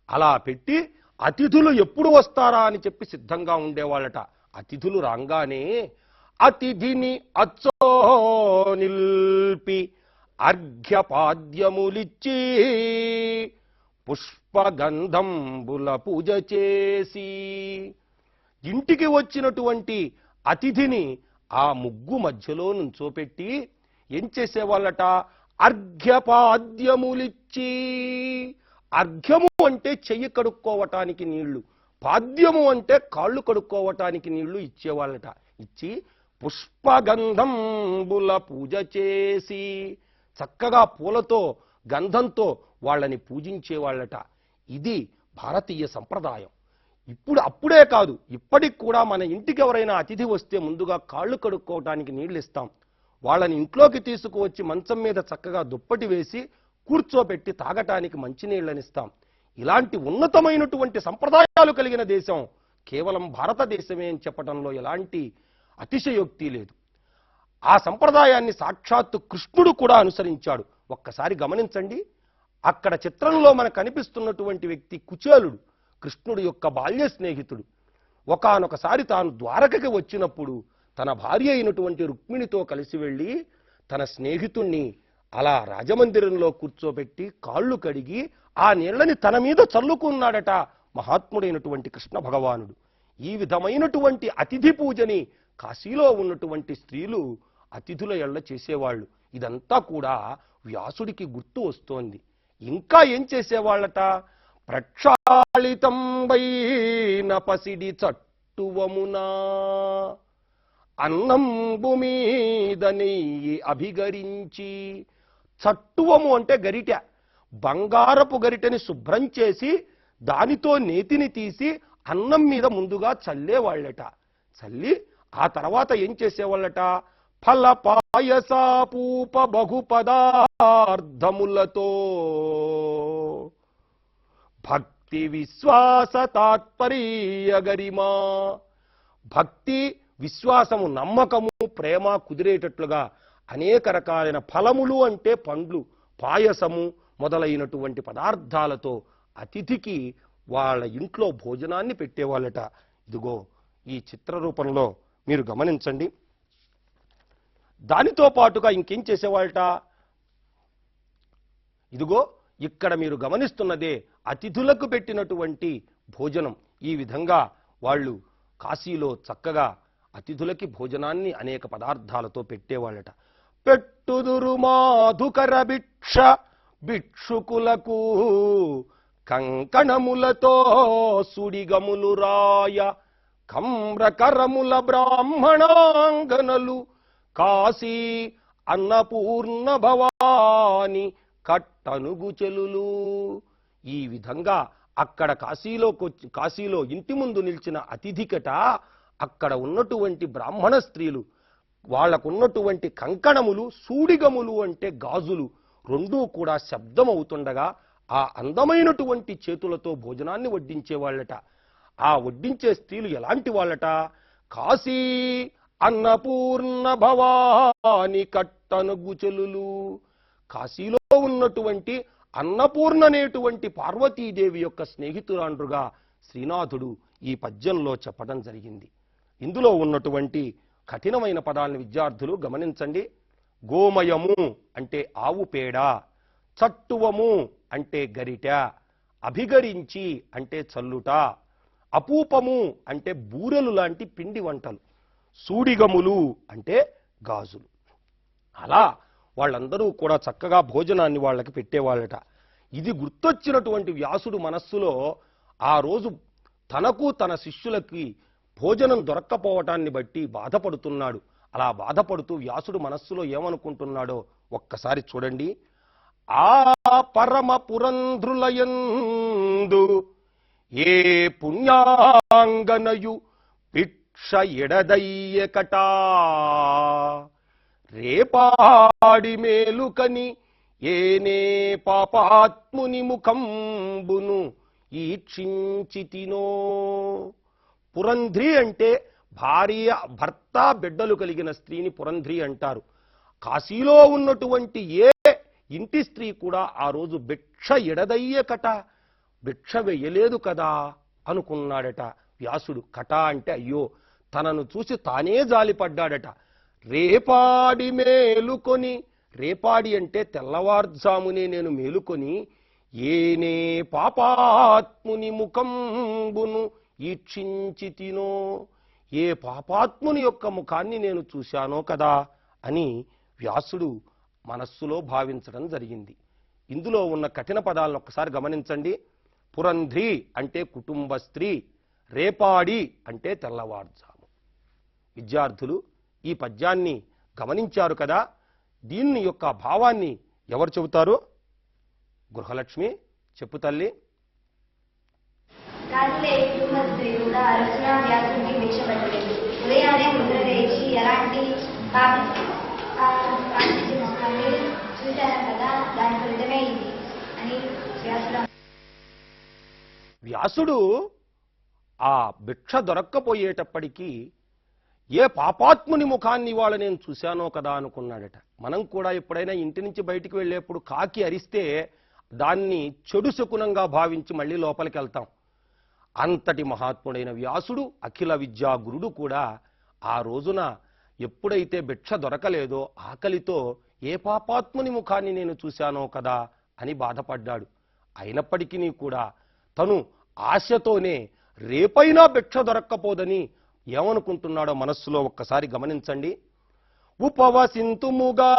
అలా పెట్టి అతిథులు ఎప్పుడు వస్తారా అని చెప్పి సిద్ధంగా ఉండేవాళ్ళట. అతిథులు రాగానే అతిథిని అచ్చో నిల్పి అర్ఘ్యపాద్యములిచ్చి పుష్పగంధంబుల పూజ చేసి. ఇంటికి వచ్చినటువంటి అతిథిని ఆ ముగ్గు మధ్యలో నుంచోపెట్టి ఏం చేసేవాళ్ళట? అర్ఘ్యపాద్యములిచ్చి. అర్ఘ్యము అంటే చెయ్యి కడుక్కోవటానికి నీళ్లు, పాద్యము అంటే కాళ్ళు కడుక్కోవటానికి నీళ్లు ఇచ్చేవాళ్ళట. ఇచ్చి పుష్పగంధంబుల పూజ చేసి చక్కగా పూలతో గంధంతో వాళ్ళని పూజించేవాళ్ళట. ఇది భారతీయ సంప్రదాయం. అప్పుడే కాదు, ఇప్పటికి కూడా మన ఇంటికి ఎవరైనా అతిథి వస్తే ముందుగా కాళ్ళు కడుక్కోవటానికి నీళ్లు ఇస్తాం. వాళ్ళని ఇంట్లోకి తీసుకువచ్చి మంచం మీద చక్కగా దుప్పటి వేసి కూర్చోబెట్టి తాగటానికి మంచినీళ్ళనిస్తాం. ఇలాంటి ఉన్నతమైనటువంటి సంప్రదాయాలు కలిగిన దేశం కేవలం భారతదేశమే అని చెప్పడంలో ఎలాంటి అతిశయోక్తి లేదు. ఆ సంప్రదాయాన్ని సాక్షాత్తు కృష్ణుడు కూడా అనుసరించాడు. ఒక్కసారి గమనించండి. అక్కడ చిత్రంలో మనకు కనిపిస్తున్నటువంటి వ్యక్తి కుచేలుడు, కృష్ణుడు యొక్క బాల్య స్నేహితుడు. ఒకానొకసారి తాను ద్వారకకి వచ్చినప్పుడు తన భార్య అయినటువంటి రుక్మిణితో కలిసి వెళ్ళి తన స్నేహితుణ్ణి అలా రాజమందిరంలో కూర్చోబెట్టి కాళ్ళు కడిగి ఆ నీళ్లని తన మీద చల్లుకున్నాడట మహాత్ముడైనటువంటి కృష్ణ భగవానుడు. ఈ విధమైనటువంటి అతిథి పూజని కాశీలో ఉన్నటువంటి స్త్రీలు అతిథుల ఎళ్ళ చేసేవాళ్ళు. ఇదంతా కూడా వ్యాసుడికి గుర్తు వస్తోంది. ఇంకా ఏం చేసేవాళ్ళట? ప్రక్షాళితంబైన పసిడి చట్టువమునా అన్నంబు మీద నెయ్యి అభిగరించి. చట్టువము అంటే గరిట, బంగారపు గరిటని శుభ్రం చేసి దానితో నేతిని తీసి అన్నం మీద ముందుగా చల్లేవాళ్ళట. చల్లి ఆ తర్వాత ఏం చేసేవాళ్ళట? ఫల పాయసాపూప బహు పదార్థములతో భక్తి విశ్వాస తాత్పర్య గరిమా. భక్తి, విశ్వాసము, నమ్మకము, ప్రేమ కుదిరేటట్లుగా అనేక రకాలైన ఫలములు అంటే పండ్లు, పాయసము మొదలైనటువంటి పదార్థాలతో అతిథికి వాళ్ళ ఇంట్లో భోజనాన్ని పెట్టేవాళ్ళట. ఇదిగో ఈ చిత్ర రూపంలో మీరు గమనించండి. దానితో పాటుగా ఇంకేం చేసేవాళ్ళట? ఇదిగో ఇక్కడ మీరు గమనిస్తున్నదే అతిథులకు పెట్టినటువంటి భోజనం. ఈ విధంగా వాళ్ళు కాశీలో చక్కగా అతిథులకి భోజనాన్ని అనేక పదార్థాలతో పెట్టేవాళ్ళట. పెట్టుదురు మాధుకర భిక్ష భిక్షుకులకు కంకణములతో సుడిగములు రాయ కమ్రకరముల బ్రాహ్మణాంగనలు కాశీ అన్నపూర్ణ భవాని కట్టనుగు చెలులు. ఈ విధంగా అక్కడ కాశీలో ఇంటి ముందు నిలిచిన అతిథికట అక్కడ ఉన్నటువంటి బ్రాహ్మణ స్త్రీలు వాళ్లకున్నటువంటి కంకణములు, సూడిగములు అంటే గాజులు రెండూ కూడా శబ్దమవుతుండగా ఆ అందమైనటువంటి చేతులతో భోజనాన్ని వడ్డించేవాళ్ళట. ఆ వడ్డించే స్త్రీలు ఎలాంటి వాళ్ళట? కాశీ అన్నపూర్ణ భవాని కట్టనుగు చెలులు. కాశీలో ఉన్నటువంటి అన్నపూర్ణ అనేటువంటి పార్వతీదేవి యొక్క స్నేహితురాండ్రుగా శ్రీనాథుడు ఈ పద్యంలో చెప్పడం జరిగింది. ఇందులో ఉన్నటువంటి కఠినమైన పదాలను విద్యార్థులు గమనించండి. గోమయము అంటే ఆవు పేడ, చట్టువము అంటే గరిట, అభిగరించి అంటే చల్లుట, అపూపము అంటే బూరెలు లాంటి పిండి వంటలు, సూడిగములు అంటే గాజులు. అలా వాళ్ళందరూ కూడా చక్కగా భోజనాన్ని వాళ్ళకి పెట్టేవాళ్ళట. ఇది గుర్తొచ్చినటువంటి వ్యాసుడు మనస్సులో ఆ రోజు తనకు తన శిష్యులకి భోజనం దొరక్కపోవటాన్ని బట్టి బాధపడుతున్నాడు. అలా బాధపడుతూ వ్యాసుడు మనస్సులో ఏమనుకుంటున్నాడో ఒక్కసారి చూడండి. ఆ పరమ పురంధ్రులయందు ఏ పుణ్యాంగనయు భిక్ష ఎడదయ్యకటా రేపాడి మేలుకని ఏనే పాపాత్ముని ముఖంబును ఈక్షించితినో. పురంధ్రి అంటే భార్య, భర్త, బిడ్డలు కలిగిన స్త్రీని పురంధ్రి అంటారు. కాశీలో ఉన్నటువంటి ఏ ఇంటి స్త్రీ కూడా ఆ రోజు భిక్ష ఎడదయ్యకట, భిక్ష వెయ్యలేదు కదా అనుకున్నాడట వ్యాసుడు. కట అంటే అయ్యో, తనను చూసి తానే జాలిపడ్డాడట. రేపాడి మేలుకొని, రేపాడి అంటే తెల్లవారుజామునే నేను మేలుకొని, ఏనే పాపాత్ముని ముఖంబును ఈక్షించితినో, ఏ పాపాత్ముని యొక్క ముఖాన్ని నేను చూశానో కదా అని వ్యాసుడు మనస్సులో భావించడం జరిగింది. ఇందులో ఉన్న కఠిన పదాలను ఒక్కసారి గమనించండి. పురంధ్రి అంటే కుటుంబ స్త్రీ, రేపాడి అంటే తెల్లవారుజాము. విద్యార్థులు ఈ పద్యాన్ని గమనించారు కదా. దీన్ని యొక్క భావాన్ని ఎవరు చెబుతారు? గృహలక్ష్మి చెప్పు తల్లి. కాశీలో ఏ కుటుంబ స్త్రీ కూడా ఆ రోజున వ్యాసుడికి భిక్ష పెట్టలేదు. ఉదయాన్నే ముద్ర వేసి ఎలాంటి చూశాను కదా, దాని ఫలితమే ఇది అని వ్యాసుడు ఆ భిక్ష దొరక్కపోయేటప్పటికీ ఏ పాపాత్ముని ముఖాన్ని ఇవాళ నేను చూశానో కదా అనుకున్నాడట. మనం కూడా ఎప్పుడైనా ఇంటి నుంచి బయటికి వెళ్ళేప్పుడు కాకి అరిస్తే దాన్ని చెడు శకునంగా భావించి మళ్ళీ లోపలికి వెళ్తాం. అంతటి మహాత్ముడైన వ్యాసుడు, అఖిల విద్యా గురుడు కూడా ఆ రోజున ఎప్పుడైతే భిక్ష దొరకలేదో ఆకలితో ఏ పాపాత్ముని ముఖాన్ని నేను చూశానో కదా అని బాధపడ్డాడు. అయినప్పటికీ కూడా తను ఆశతోనే రేపైనా భిక్ష దొరక్కపోదని ఏమనుకుంటున్నాడో మనస్సులో ఒక్కసారి గమనించండి. ఉపవసింతుముగా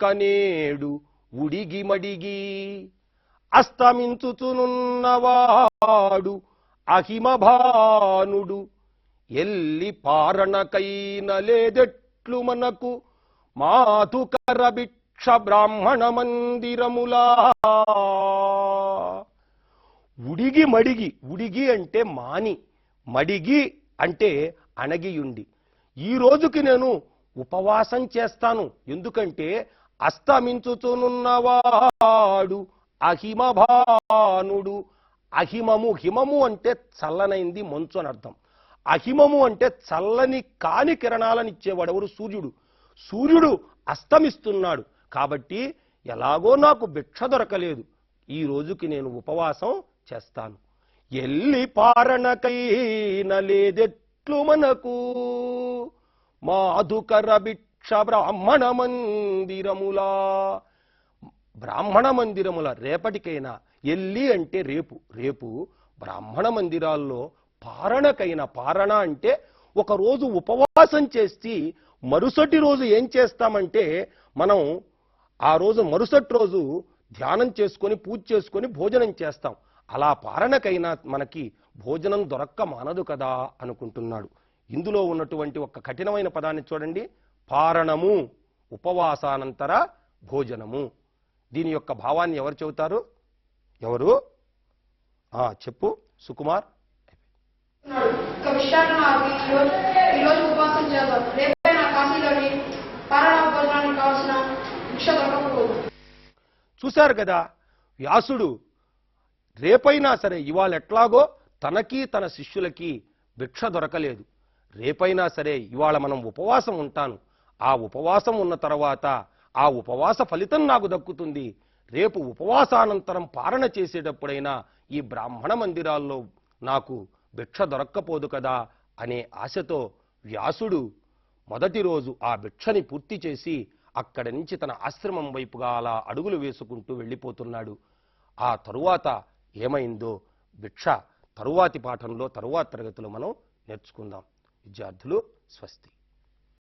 కనేడు ఉడిగి మడిగి అస్తమించుచునున్నవాడు అహిమభానుడు ఎల్లి పారణకైన లేదెట్లు మనకు మాధుకర భిక్ష బ్రాహ్మణ మందిరములా. ఉడిగి మడిగి, ఉడిగి అంటే మాని, మడిగి అంటే అణగియుండి, ఈ రోజుకి నేను ఉపవాసం చేస్తాను. ఎందుకంటే అస్తమించుచునున్నవాడు అహిమభానుడు. అహిమము, హిమము అంటే చల్లనైంది, మంచు అని అర్థం. అహిమము అంటే చల్లని కాని కిరణాలనిచ్చేవాడెవరు? సూర్యుడు. సూర్యుడు అస్తమిస్తున్నాడు కాబట్టి ఎలాగో నాకు భిక్ష దొరకలేదు, ఈ రోజుకి నేను ఉపవాసం చేస్తాను. ఎల్లి పారణకైన లేదెట్లు మనకు మాధుకర భిక్ష బ్రాహ్మణ మందిరములా. బ్రాహ్మణ మందిరముల రేపటికైనా, ఎల్లి అంటే రేపు, రేపు బ్రాహ్మణ మందిరాల్లో పారణకైన, పారణ అంటే ఒక రోజు ఉపవాసం చేసి మరుసటి రోజు ఏం చేస్తామంటే మనం ఆ రోజు మరుసటి రోజు ధ్యానం చేసుకొని పూజ చేసుకొని భోజనం చేస్తాం. అలా పారణకైనా మనకి భోజనం దొరక్క మానదు కదా అనుకుంటున్నాడు. ఇందులో ఉన్నటువంటి ఒక కఠినమైన పదాన్ని చూడండి, పారణము, ఉపవాసానంతర భోజనము. దీని యొక్క భావాన్ని ఎవరు చెబుతారు? ఎవరు చెప్పు సుకుమార్. ఒక విషయాన్ని ఆపి ఈరోజు ఉపవాసం చేద్దాం. రేపే నా కాశీలోని పారాయణ భోజనానికి కావాల్సిన భిక్ష దొరకకపోదు. చూశారు కదా, వ్యాసుడు రేపైనా సరే, ఇవాళ ఎట్లాగో తనకి తన శిష్యులకి భిక్ష దొరకలేదు, రేపైనా సరే ఇవాళ మనం ఉపవాసం ఉంటాను, ఆ ఉపవాసం ఉన్న తర్వాత ఆ ఉపవాస ఫలితం నాకు దక్కుతుంది, రేపు ఉపవాసానంతరం పారణ చేసేటప్పుడైనా ఈ బ్రాహ్మణ మందిరాల్లో నాకు భిక్ష దొరక్కపోదు కదా అనే ఆశతో వ్యాసుడు మొదటి రోజు ఆ భిక్షని పూర్తి చేసి అక్కడి నుంచి తన ఆశ్రమం వైపుగా అలా అడుగులు వేసుకుంటూ వెళ్ళిపోతున్నాడు. ఆ తరువాత ఏమైందో భిక్ష తరువాతి పాఠంలో తరువాతి తరగతిలో మనం నేర్చుకుందాం. విద్యార్థులు స్వస్తి.